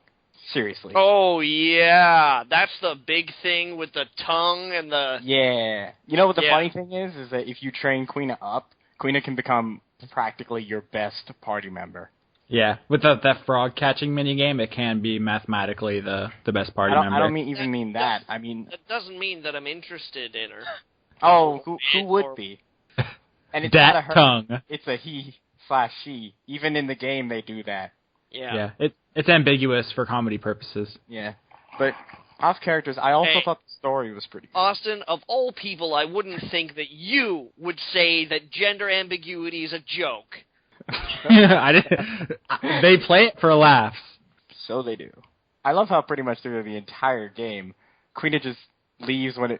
Seriously. Oh, yeah. That's the big thing with the tongue and the... Yeah. You know what the funny thing is that if you train Quina up, Quina can become practically your best party member. Yeah. With that frog-catching minigame, it can be mathematically the best party member. I don't mean that. I mean... That doesn't mean that I'm interested in her. Oh, who would be? And it's that not a her. Tongue. It's a he/she. Even in the game, they do that. Yeah. It's ambiguous for comedy purposes. Yeah. But off characters, I also thought the story was pretty good. Austin, of all people, I wouldn't think that you would say that gender ambiguity is a joke. They play it for laughs. So they do. I love how pretty much through the entire game, Quina just leaves when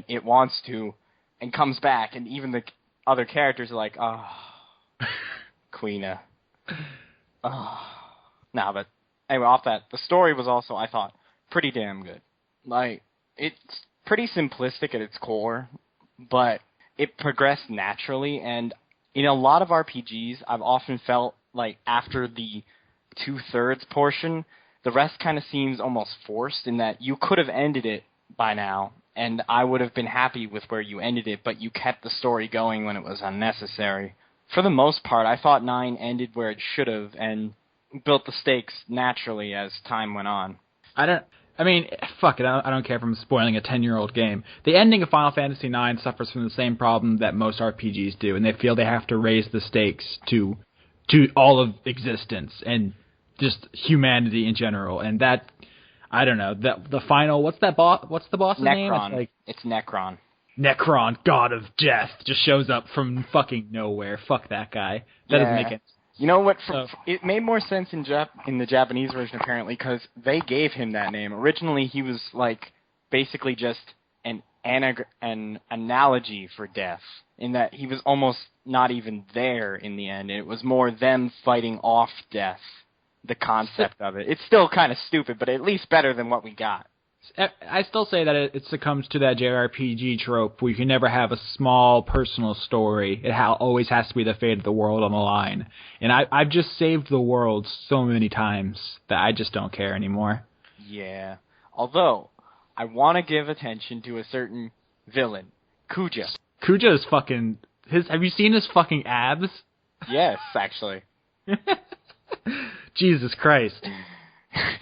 it wants to, and comes back, and even the other characters are like, oh, Quina. Oh. Nah, but anyway, off that, the story was also, I thought, pretty damn good. Like, it's pretty simplistic at its core, but it progressed naturally, and in a lot of RPGs, I've often felt like after the 2/3 portion, the rest kind of seems almost forced in that you could have ended it by now, and I would have been happy with where you ended it, but you kept the story going when it was unnecessary. For the most part, I thought 9 ended where it should have and built the stakes naturally as time went on. Fuck it, I don't care if I'm spoiling a 10-year-old game. The ending of Final Fantasy IX suffers from the same problem that most RPGs do, and they feel they have to raise the stakes to all of existence and just humanity in general. And that, I don't know, the final, what's the boss's name? It's Necron. Necron, God of Death, just shows up from fucking nowhere. Fuck that guy. That doesn't make any sense. You know what? It made more sense in the Japanese version, apparently, because they gave him that name. Originally, he was basically just an analogy for death, in that he was almost not even there in the end. It was more them fighting off death, the concept of it. It's still kind of stupid, but at least better than what we got. I still say that it succumbs to that JRPG trope where you can never have a small personal story. It always has to be the fate of the world on the line. And I've just saved the world so many times that I just don't care anymore. Yeah. Although, I want to give attention to a certain villain, Kuja. Kuja is fucking... have you seen his fucking abs? Yes, actually. Jesus Christ.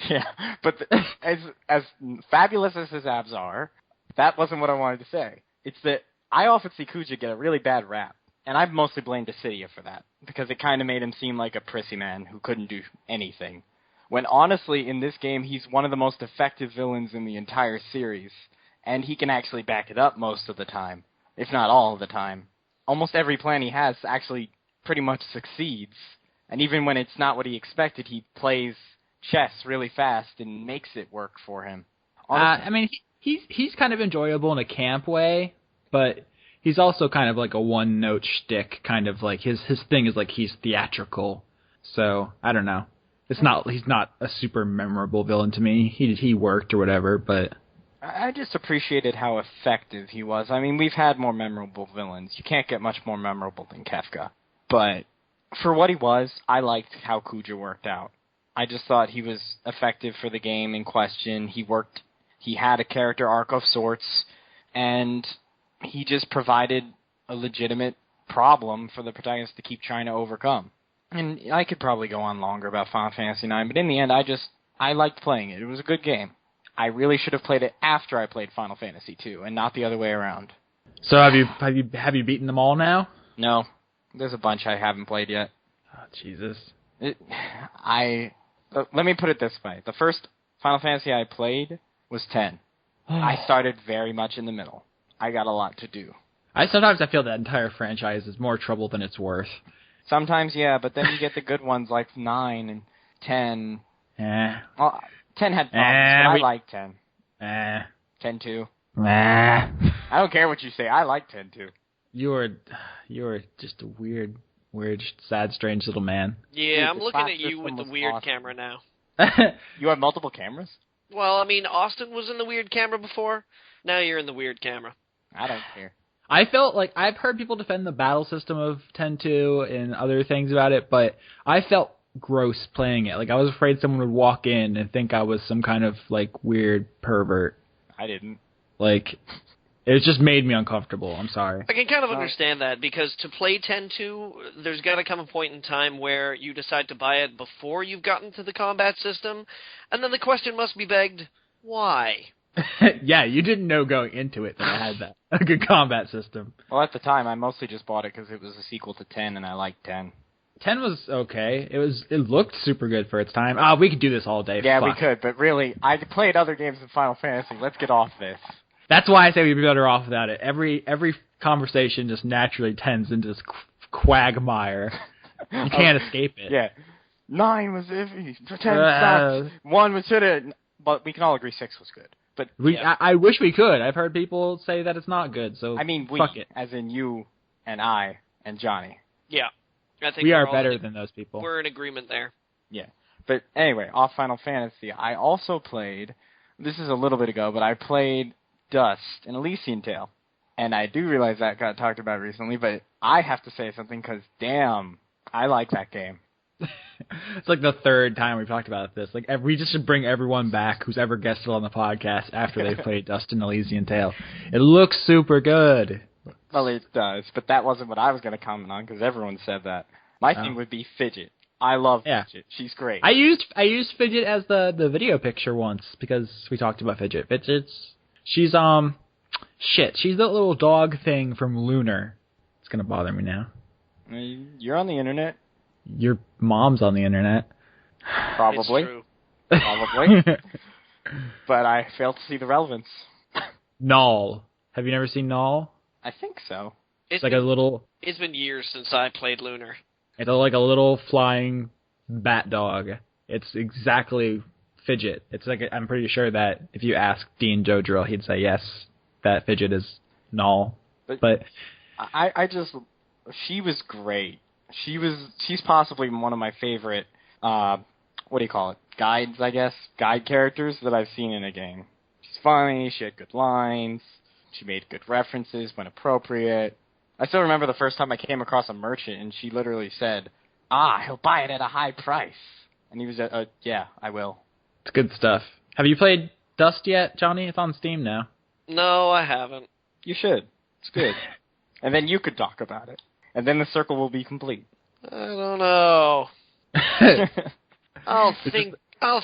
Yeah, but as fabulous as his abs are, that wasn't what I wanted to say. It's that I often see Kuja get a really bad rap, and I've mostly blamed Dissidia for that, because it kind of made him seem like a prissy man who couldn't do anything. When honestly, in this game, he's one of the most effective villains in the entire series, and he can actually back it up most of the time, if not all of the time. Almost every plan he has actually pretty much succeeds, and even when it's not what he expected, he plays chess really fast and makes it work for him. He's kind of enjoyable in a camp way, but he's also kind of like a one-note shtick, kind of like his thing is like he's theatrical. So I don't know. He's not a super memorable villain to me. He worked or whatever, but I just appreciated how effective he was. I mean, we've had more memorable villains. You can't get much more memorable than Kefka, but for what he was, I liked how Kuja worked out. I just thought he was effective for the game in question. He had a character arc of sorts, and he just provided a legitimate problem for the protagonist to keep trying to overcome. And I could probably go on longer about Final Fantasy IX, but in the end, I liked playing it. It was a good game. I really should have played it after I played Final Fantasy II, and not the other way around. So have you beaten them all now? No. There's a bunch I haven't played yet. Oh, Jesus. Let me put it this way. The first Final Fantasy I played was 10. I started very much in the middle. I got a lot to do. Sometimes I feel that entire franchise is more trouble than it's worth. Sometimes, yeah, but then you get the good ones like 9 and 10. Well, 10 had problems, but I like 10. 10 too. I don't care what you say. I like 10 too. You're just a weird, sad, strange little man. Yeah, Dude, I'm looking at you with the weird awesome. camera now. You have multiple cameras? Well, I mean, Austin was in the weird camera before. Now you're in the weird camera. I don't care. I felt like I've heard people defend the battle system of 10.2 and other things about it, but I felt gross playing it. Like I was afraid someone would walk in and think I was some kind of like weird pervert. I didn't. Like it just made me uncomfortable. I'm sorry. I can kind of understand that, because to play 10.2, there's got to come a point in time where you decide to buy it before you've gotten to the combat system, and then the question must be begged, why? Yeah, you didn't know going into it that I had that a good combat system. Well, at the time, I mostly just bought it because it was a sequel to 10, and I liked 10. 10 was okay. It looked super good for its time. We could do this all day. Yeah, Fuck. we could, but really, I played other games in Final Fantasy. Let's get off this. That's why I say we'd be better off without it. Every conversation just naturally tends into this quagmire. You can't escape it. Yeah. 9 was iffy. 10 sucked. 1 was should but we can all agree 6 was good. But I wish we could. I've heard people say that it's not good, so I mean, fuck it. As in you and I and Johnny. Yeah. I think we are better than those people. We're in agreement there. Yeah. But anyway, off Final Fantasy, I also played, this is a little bit ago, but I played Dust in Elysian Tale. And I do realize that got talked about recently, but I have to say something because, damn, I like that game. It's like the third time we've talked about this. Like we just should bring everyone back who's ever guested on the podcast after they've played Dust in Elysian Tale. It looks super good. Well, it does, but that wasn't what I was going to comment on because everyone said that. My thing would be Fidget. I love Fidget. She's great. I used Fidget as the video picture once because we talked about Fidget. She's she's that little dog thing from Lunar. It's gonna bother me now. You're on the internet. Your mom's on the internet. Probably. It's true. Probably. But I fail to see the relevance. Null. Have you never seen Null? I think so. It's like a little... It's been years since I played Lunar. It's like a little flying bat dog. It's exactly Fidget. It's like I'm pretty sure that if you ask Dean Jodrell, he'd say yes, that Fidget is Null. But I just... She was great. She's possibly one of my favorite, what do you call it, guides, I guess, guide characters that I've seen in a game. She's funny, she had good lines, she made good references when appropriate. I still remember the first time I came across a merchant and she literally said, he'll buy it at a high price. And he was, yeah, I will. It's good stuff. Have you played Dust yet, Johnny? It's on Steam now. No, I haven't. You should. It's good. And then you could talk about it. And then the circle will be complete. I don't know. I'll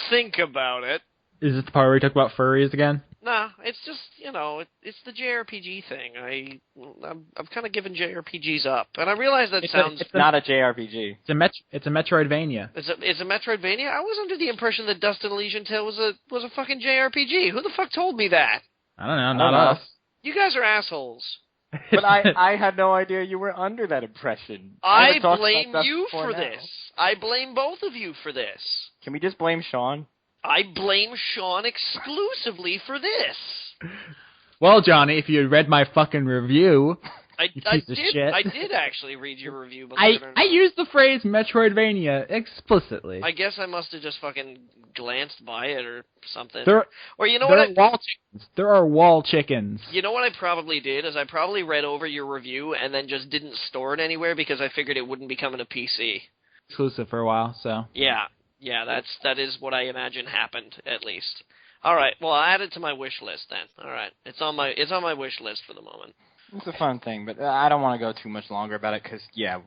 think about it. Is this the part where we talk about furries again? Nah, it's just, it's the JRPG thing. I've kind of given JRPGs up, and I realize that it's not a JRPG. It's a Metroidvania. It's a Metroidvania. I was under the impression that Dust in Elysian Tale was a fucking JRPG. Who the fuck told me that? I don't know, not us. You guys are assholes. But I had no idea you were under that impression. I blame you for this. I blame both of you for this. Can we just blame Sean? I blame Sean exclusively for this. Well, Johnny, if you had read my fucking review, I did actually read your review. I used the phrase Metroidvania explicitly. I guess I must have just fucking glanced by it or something. Or you know what? There are wall chickens. You know what I probably did is I probably read over your review and then just didn't store it anywhere because I figured it wouldn't be coming to PC. Exclusive for a while, so. Yeah, that is what I imagine happened at least. All right, well I'll add it to my wish list then. All right, it's on my wish list for the moment. It's a fun thing, but I don't want to go too much longer about it because, yeah,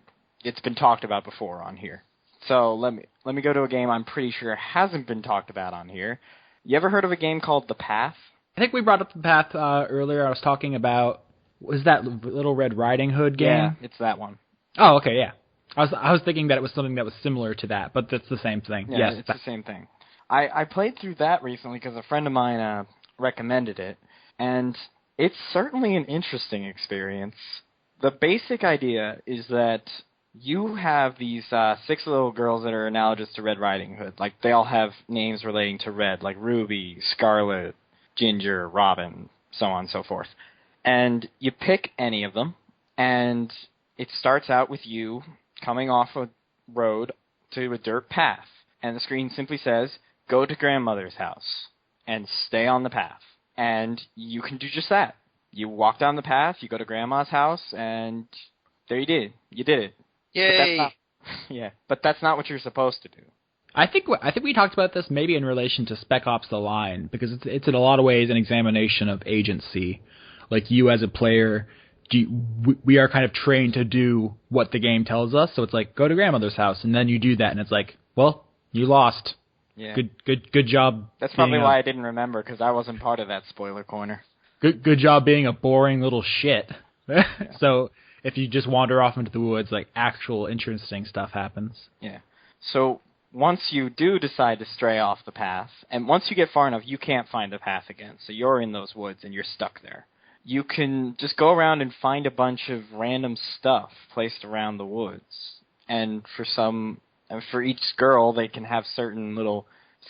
it's been talked about before on here. So let me go to a game I'm pretty sure hasn't been talked about on here. You ever heard of a game called The Path? I think we brought up The Path earlier. I was talking about, was that Little Red Riding Hood game? Yeah, it's that one. Oh, okay, yeah. I was thinking that it was something that was similar to that, but it's the same thing. Yeah, yes, it's the same thing. I played through that recently because a friend of mine recommended it, and it's certainly an interesting experience. The basic idea is that you have these 6 little girls that are analogous to Red Riding Hood. Like, they all have names relating to red, like Ruby, Scarlet, Ginger, Robin, so on and so forth. And you pick any of them, and it starts out with you coming off a road to a dirt path. And the screen simply says, go to grandmother's house and stay on the path. And you can do just that. You walk down the path, you go to grandma's house, and there you did. You did it. Yay! But that's not what you're supposed to do. I think we talked about this maybe in relation to Spec Ops: The Line, because it's in a lot of ways an examination of agency. Like, you as a player, we are kind of trained to do what the game tells us. So it's like, go to grandmother's house, and then you do that, and it's like, well, you lost. Yeah. Good job. That's probably why I didn't remember, because I wasn't part of that spoiler corner. Good job being a boring little shit. So if you just wander off into the woods, like, actual interesting stuff happens. Yeah. So once you do decide to stray off the path, and once you get far enough, you can't find the path again. So you're in those woods and you're stuck there. You can just go around and find a bunch of random stuff placed around the woods. And for each girl, they can have certain little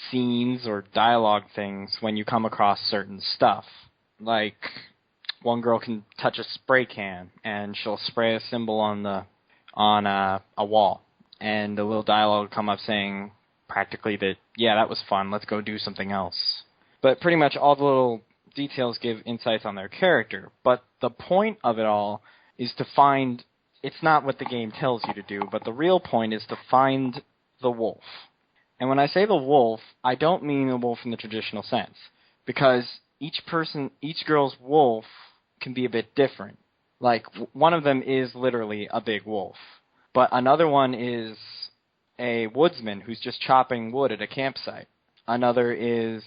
scenes or dialogue things when you come across certain stuff. Like, one girl can touch a spray can, and she'll spray a symbol on a wall, and the little dialogue will come up saying practically that, yeah, that was fun, let's go do something else. But pretty much all the little details give insights on their character, but the point of it all is to find, it's not what the game tells you to do, but the real point is to find the wolf. And when I say the wolf, I don't mean a wolf in the traditional sense, because each girl's wolf can be a bit different. Like, one of them is literally a big wolf, but another one is a woodsman who's just chopping wood at a campsite. Another is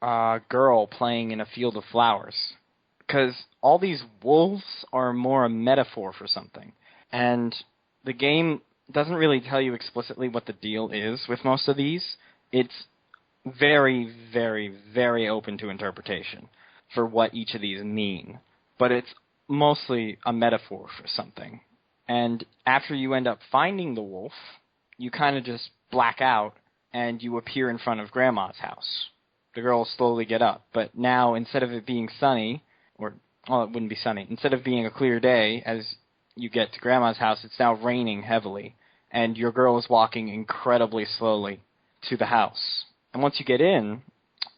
a girl playing in a field of flowers. Because all these wolves are more a metaphor for something. And the game doesn't really tell you explicitly what the deal is with most of these. It's very, very, very open to interpretation for what each of these mean. But it's mostly a metaphor for something. And after you end up finding the wolf, you kind of just black out and you appear in front of Grandma's house. The girls slowly get up, but now instead of it being sunny, it wouldn't be sunny, instead of being a clear day as you get to Grandma's house, it's now raining heavily, and your girl is walking incredibly slowly to the house. And once you get in,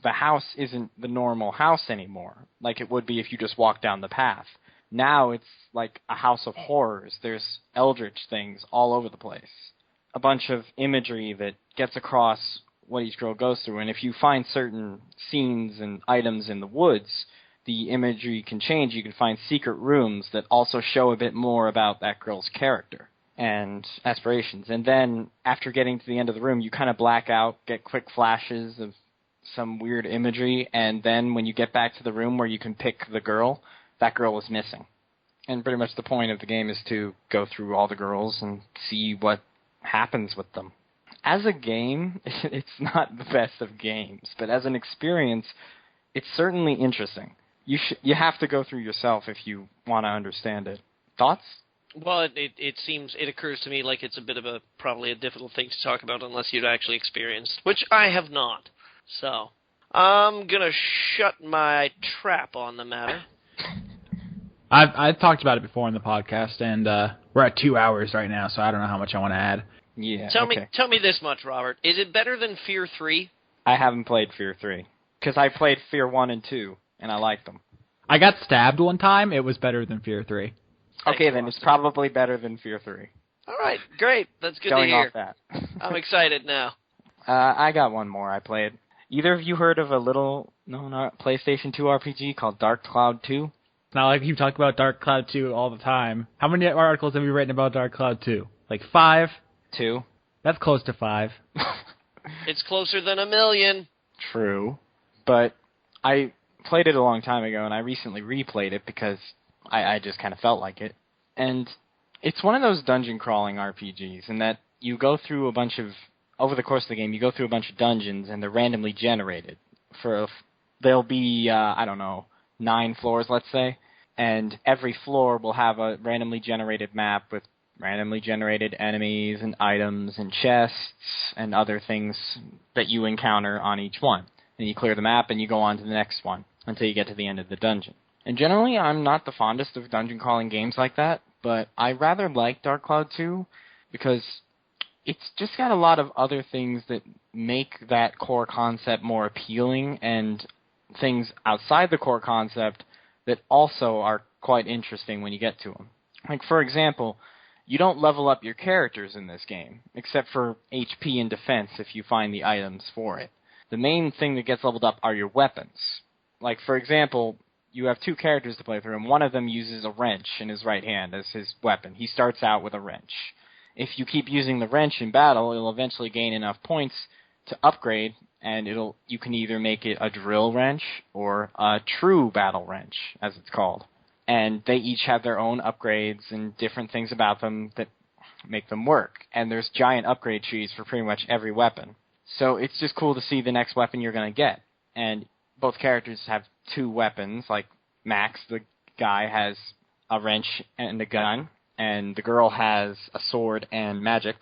the house isn't the normal house anymore, like it would be if you just walked down the path. Now it's like a house of horrors. There's eldritch things all over the place. A bunch of imagery that gets across what each girl goes through. And if you find certain scenes and items in the woods, the imagery can change. You can find secret rooms that also show a bit more about that girl's character and aspirations. And then after getting to the end of the room, you kind of black out, get quick flashes of some weird imagery, and then when you get back to the room where you can pick the girl, that girl is missing. And pretty much the point of the game is to go through all the girls and see what happens with them. As a game, it's not the best of games, but as an experience, it's certainly interesting. You have to go through yourself if you want to understand it. Thoughts? Well, it occurs to me like it's a bit of probably a difficult thing to talk about unless you'd actually experienced, which I have not. So, I'm gonna shut my trap on the matter. I've talked about it before in the podcast, and we're at 2 hours right now, so I don't know how much I want to add. Yeah. Tell me this much, Robert. Is it better than Fear 3? I haven't played Fear 3 because I played Fear 1 and 2, and I liked them. I got stabbed one time. It was better than Fear 3. Okay, then it's probably better than Fear 3. All right, great. That's good Going to hear. off that. I'm excited now. I got one more I played. Either of you heard of a little PlayStation 2 RPG called Dark Cloud 2? It's not like you talk about Dark Cloud 2 all the time. How many articles have you written about Dark Cloud 2? Like 5? 2. That's close to 5. It's closer than 1 million. True. But I played it a long time ago, and I recently replayed it because I just kind of felt like it. And it's one of those dungeon crawling RPGs in that you go through over the course of the game, you go through a bunch of dungeons, and they're randomly generated. There'll be, 9 floors, let's say, and every floor will have a randomly generated map with randomly generated enemies and items and chests and other things that you encounter on each one. And you clear the map and you go on to the next one until you get to the end of the dungeon. And generally, I'm not the fondest of dungeon crawling games like that, but I rather like Dark Cloud 2 because it's just got a lot of other things that make that core concept more appealing and things outside the core concept that also are quite interesting when you get to them. Like, for example, you don't level up your characters in this game, except for HP and defense if you find the items for it. The main thing that gets leveled up are your weapons. Like, for example, you have 2 characters to play through, and one of them uses a wrench in his right hand as his weapon. He starts out with a wrench. If you keep using the wrench in battle, it'll eventually gain enough points to upgrade, and you can either make it a drill wrench or a true battle wrench, as it's called. And they each have their own upgrades and different things about them that make them work. And there's giant upgrade trees for pretty much every weapon. So it's just cool to see the next weapon you're going to get. And both characters have 2 weapons. Like Max, the guy, has a wrench and a gun, and the girl has a sword and magic.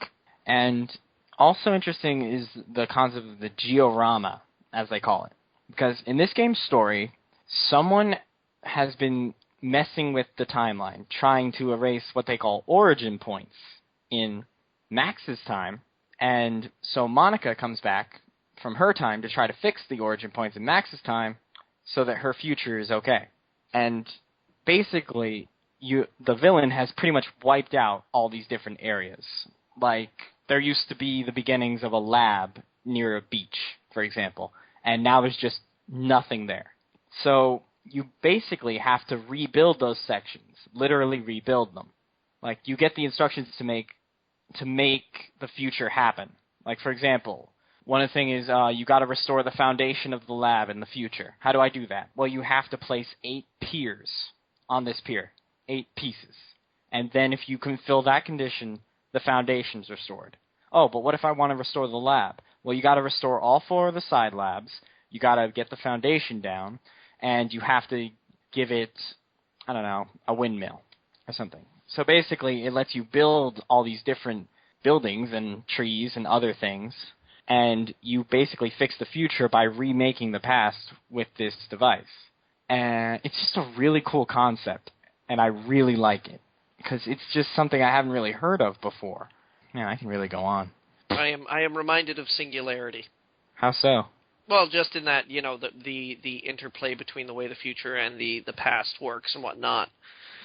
And also interesting is the concept of the georama, as they call it. Because in this game's story, someone has been messing with the timeline, trying to erase what they call origin points in Max's time. And so Monica comes back from her time to try to fix the origin points in Max's time, so that her future is okay. And basically, the villain has pretty much wiped out all these different areas. Like, there used to be the beginnings of a lab near a beach, for example, and now there's just nothing there. So you basically have to rebuild those sections, literally rebuild them. Like, you get the instructions to make the future happen. Like, for example, one thing is you got to restore the foundation of the lab in the future. How do I do that? Well, you have to place 8 piers on this pier, 8 pieces. And then if you can fill that condition, the foundation's restored. Oh, but what if I want to restore the lab? Well, you got to restore all 4 of the side labs. You got to get the foundation down, and you have to give it, I don't know, a windmill or something. So basically, it lets you build all these different buildings and trees and other things, and you basically fix the future by remaking the past with this device. And it's just a really cool concept, and I really like it, because it's just something I haven't really heard of before. Man, I can really go on. I am reminded of Singularity. How so? Well, just in that, the interplay between the way the future and the past works and whatnot.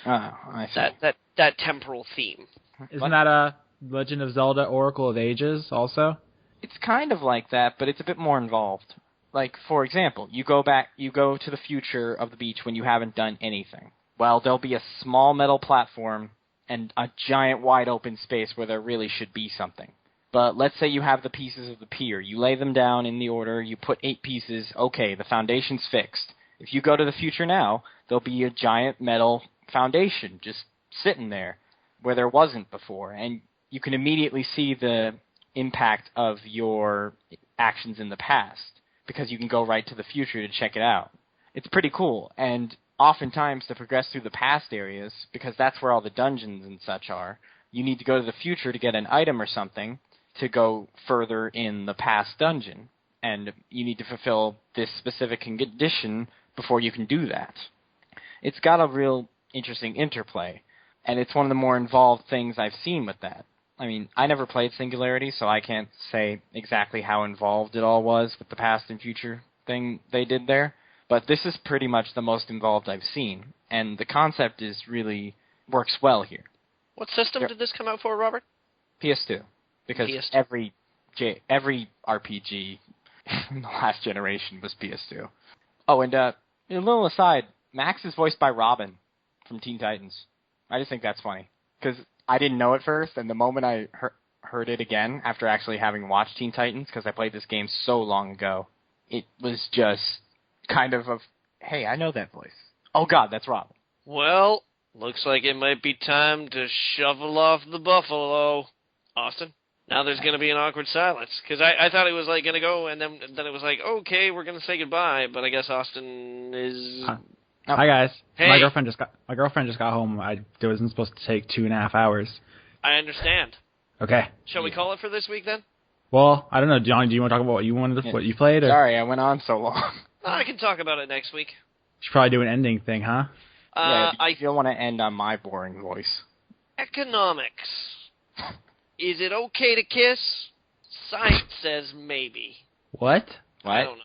Oh, I see. That temporal theme. Isn't that a Legend of Zelda Oracle of Ages also? It's kind of like that, but it's a bit more involved. Like, for example, you go to the future of the beach when you haven't done anything. Well, there'll be a small metal platform and a giant wide open space where there really should be something. But let's say you have the pieces of the pier. You lay them down in the order, you put 8 pieces, okay, the foundation's fixed. If you go to the future now, there'll be a giant metal foundation just sitting there where there wasn't before, and you can immediately see the impact of your actions in the past because you can go right to the future to check it out. It's pretty cool, and oftentimes to progress through the past areas, because that's where all the dungeons and such are, you need to go to the future to get an item or something to go further in the past dungeon, and you need to fulfill this specific condition before you can do that. It's got a real interesting interplay, and it's one of the more involved things I've seen with that. I mean, I never played Singularity, so I can't say exactly how involved it all was with the past and future thing they did there, but this is pretty much the most involved I've seen, and the concept really works well here. What system did this come out for, Robert? PS2, because PS2. every RPG in the last generation was PS2. Oh, and a little aside, Max is voiced by Robin from Teen Titans. I just think that's funny, because I didn't know it first, and the moment I heard it again after actually having watched Teen Titans, because I played this game so long ago, it was just kind of hey, I know that voice. Oh God, that's Robin. Well, looks like it might be time to shovel off the buffalo. Austin? Now there's going to be an awkward silence, because I thought it was like going to go, and then it was like, okay, we're going to say goodbye, but I guess Austin is... Hi guys. Hey. My girlfriend just got home. It wasn't supposed to take 2.5 hours. I understand. Okay. Shall we call it for this week then? Well, I don't know, Johnny. Do you want to talk about what you played? Or? Sorry, I went on so long. I can talk about it next week. Should probably do an ending thing, huh? Yeah, I don't want to end on my boring voice. Economics. Is it okay to kiss? Science says maybe. What? I don't know.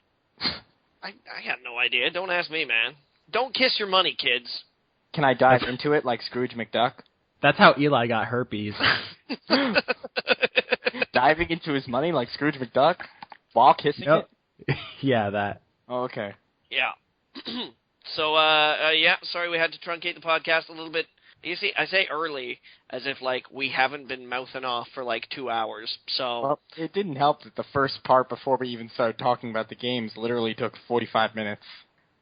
I got no idea. Don't ask me, man. Don't kiss your money, kids. Can I dive into it like Scrooge McDuck? That's how Eli got herpes. Diving into his money like Scrooge McDuck? While kissing it? Yeah, that. Oh, okay. Yeah. So, sorry we had to truncate the podcast a little bit. You see, I say early as if, like, we haven't been mouthing off for, like, 2 hours, so... Well, it didn't help that the first part before we even started talking about the games literally took 45 minutes.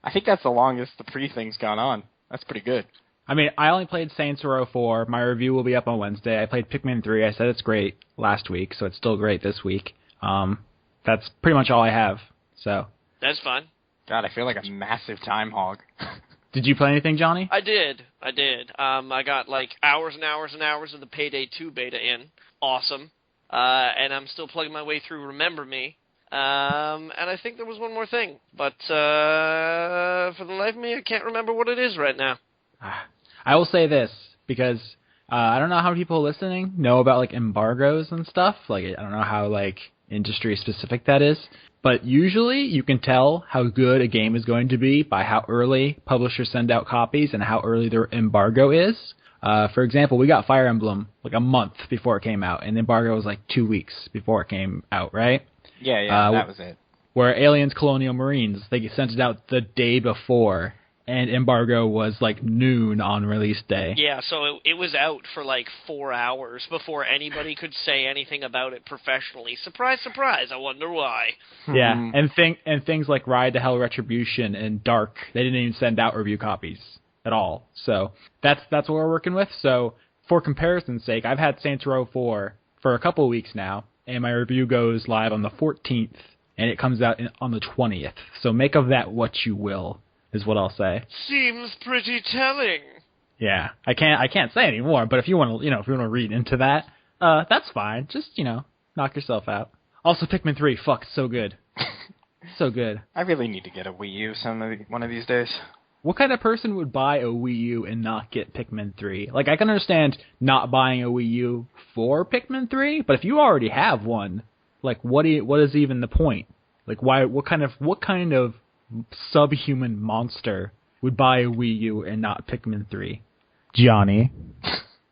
I think that's the longest the pre-thing's gone on. That's pretty good. I mean, I only played Saints Row 4. My review will be up on Wednesday. I played Pikmin 3. I said it's great last week, so it's still great this week. That's pretty much all I have, so... That's fine. God, I feel like a massive time hog. Did you play anything, Johnny? I did. I got, like, hours and hours and hours of the Payday 2 beta in. Awesome. And I'm still plugging my way through Remember Me. And I think there was one more thing. But for the life of me, I can't remember what it is right now. I will say this, because I don't know how many people listening know about, like, embargoes and stuff. Like, I don't know how, like, industry specific that is. But usually you can tell how good a game is going to be by how early publishers send out copies and how early their embargo is. For example, we got Fire Emblem like a month before it came out, and the embargo was like 2 weeks before it came out, right? Yeah, that was it. Where Aliens Colonial Marines, they sent it out the day before, and embargo was like noon on release day. Yeah, so it was out for like 4 hours before anybody could say anything about it professionally. Surprise, surprise, I wonder why. Yeah, and things like Ride to Hell Retribution and Dark, they didn't even send out review copies at all. So that's what we're working with. So for comparison's sake, I've had Saints Row 4 for a couple of weeks now, and my review goes live on the 14th, and it comes out on the 20th. So make of that what you will, is what I'll say. Seems pretty telling. Yeah, I can't say any more, but if you want to read into that, that's fine. Just, knock yourself out. Also, Pikmin 3, fuck, so good. So good. I really need to get a Wii U one of these days. What kind of person would buy a Wii U and not get Pikmin 3? Like, I can understand not buying a Wii U for Pikmin 3, but if you already have one, like, what is even the point? Like, why? What kind of subhuman monster would buy a Wii U and not Pikmin 3? Johnny.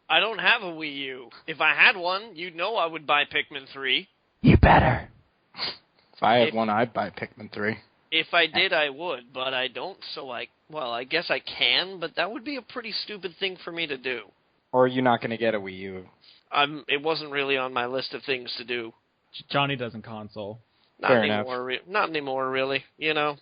I don't have a Wii U. If I had one, you'd know I would buy Pikmin 3. You better. If I had one, I'd buy Pikmin 3. If I did, I would, but I don't, so I guess I can, but that would be a pretty stupid thing for me to do. Or are you not going to get a Wii U? It wasn't really on my list of things to do. Johnny doesn't console. Not anymore, really. Yeah,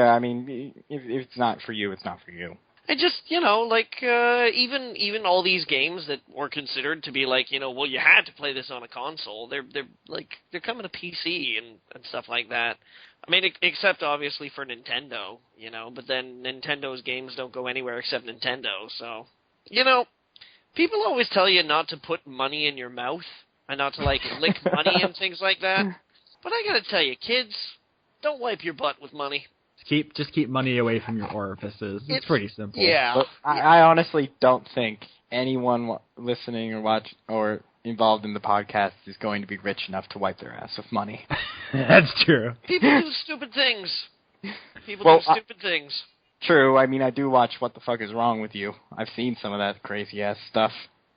I mean, if it's not for you, it's not for you. I just, even all these games that were considered to be like, well, you had to play this on a console. They're coming to PC and stuff like that. I mean, except obviously for Nintendo, but then Nintendo's games don't go anywhere except Nintendo. So, people always tell you not to put money in your mouth and not to lick money and things like that. But I gotta tell you, kids, don't wipe your butt with money. Just keep money away from your orifices. It's pretty simple. Yeah. But I honestly don't think anyone listening or involved in the podcast is going to be rich enough to wipe their ass with money. That's true. People do stupid things. Do stupid things. True. I mean, I do watch What the Fuck Is Wrong With You. I've seen some of that crazy-ass stuff.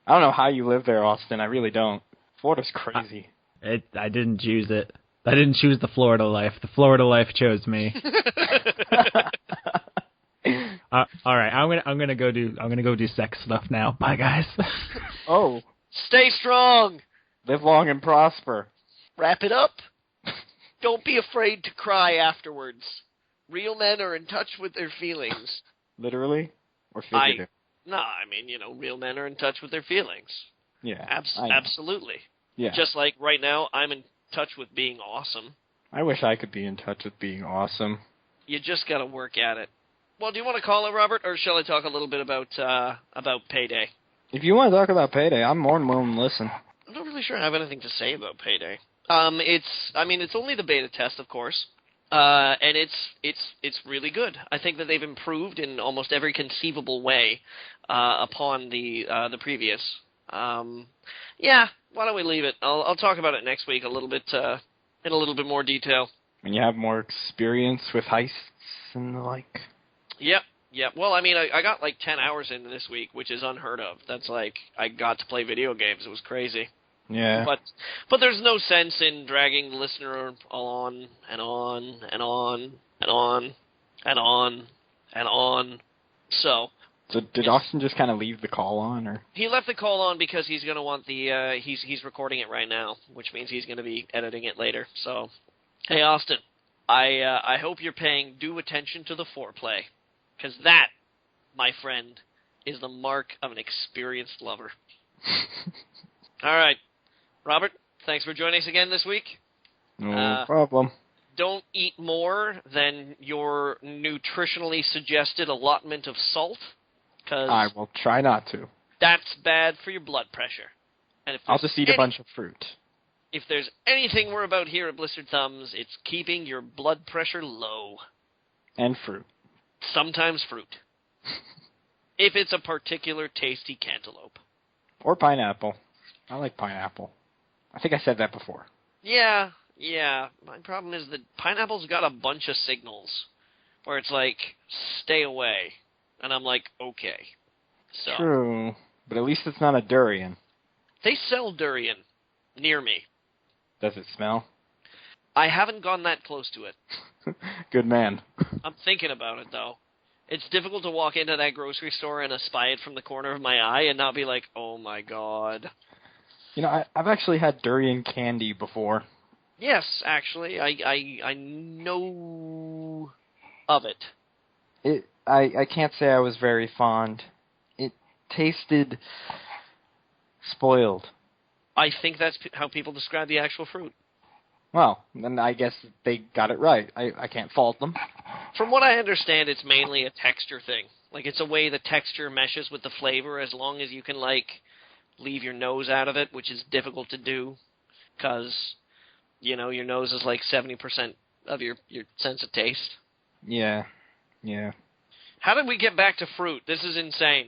I don't know how you live there, Austin. I really don't. Florida's crazy. I didn't choose it. I didn't choose the Florida life. The Florida life chose me. All right, I'm gonna go do sex stuff now. Bye, guys. Oh, stay strong. Live long and prosper. Wrap it up. Don't be afraid to cry afterwards. Real men are in touch with their feelings. Literally or figuratively? Real men are in touch with their feelings. Yeah, absolutely. Yeah. Just like right now, I'm in touch with being awesome. I wish I could be in touch with being awesome. You just got to work at it. Well, do you want to call it, Robert, or shall I talk a little bit about Payday? If you want to talk about Payday, I'm more than willing to listen. I'm not really sure I have anything to say about Payday. It's only the beta test, of course, and it's really good. I think that they've improved in almost every conceivable way upon the previous. Yeah, why don't we leave it? I'll talk about it next week in a little bit more detail. And you have more experience with heists and the like. Yep. Well, I mean, I got like 10 hours into this week, which is unheard of. That's like I got to play video games. It was crazy. Yeah. But there's no sense in dragging the listener on and on and on and on and on and on. So did Austin just kind of leave the call on, or he left the call on because he's going to want the he's recording it right now, which means he's going to be editing it later. So, hey Austin, I hope you're paying due attention to the foreplay, because that, my friend, is the mark of an experienced lover. All right, Robert, thanks for joining us again this week. No problem. Don't eat more than your nutritionally suggested allotment of salt. I will try not to. That's bad for your blood pressure. And I'll just eat a bunch of fruit. If there's anything we're about here at Blistered Thumbs, it's keeping your blood pressure low. And fruit. Sometimes fruit. If it's a particular tasty cantaloupe. Or pineapple. I like pineapple. I think I said that before. Yeah. My problem is that pineapple's got a bunch of signals where it's like, stay away. And I'm like, okay. So True, but at least it's not a durian. they sell durian near me. Does it smell? I haven't gone that close to it. Good man. I'm thinking about it, though. It's difficult to walk into that grocery store and espy it from the corner of my eye and not be like, oh my god. You know, I've actually had durian candy before. Yes, actually, I know of it. I can't say I was very fond. It tasted spoiled. I think that's how people describe the actual fruit. Well, then I guess they got it right. I can't fault them. From what I understand, it's mainly a texture thing. Like, it's a way the texture meshes with the flavor as long as you can, like, leave your nose out of it, which is difficult to do because, you know, your nose is like 70% of your sense of taste. Yeah. How did we get back to fruit? This is insane.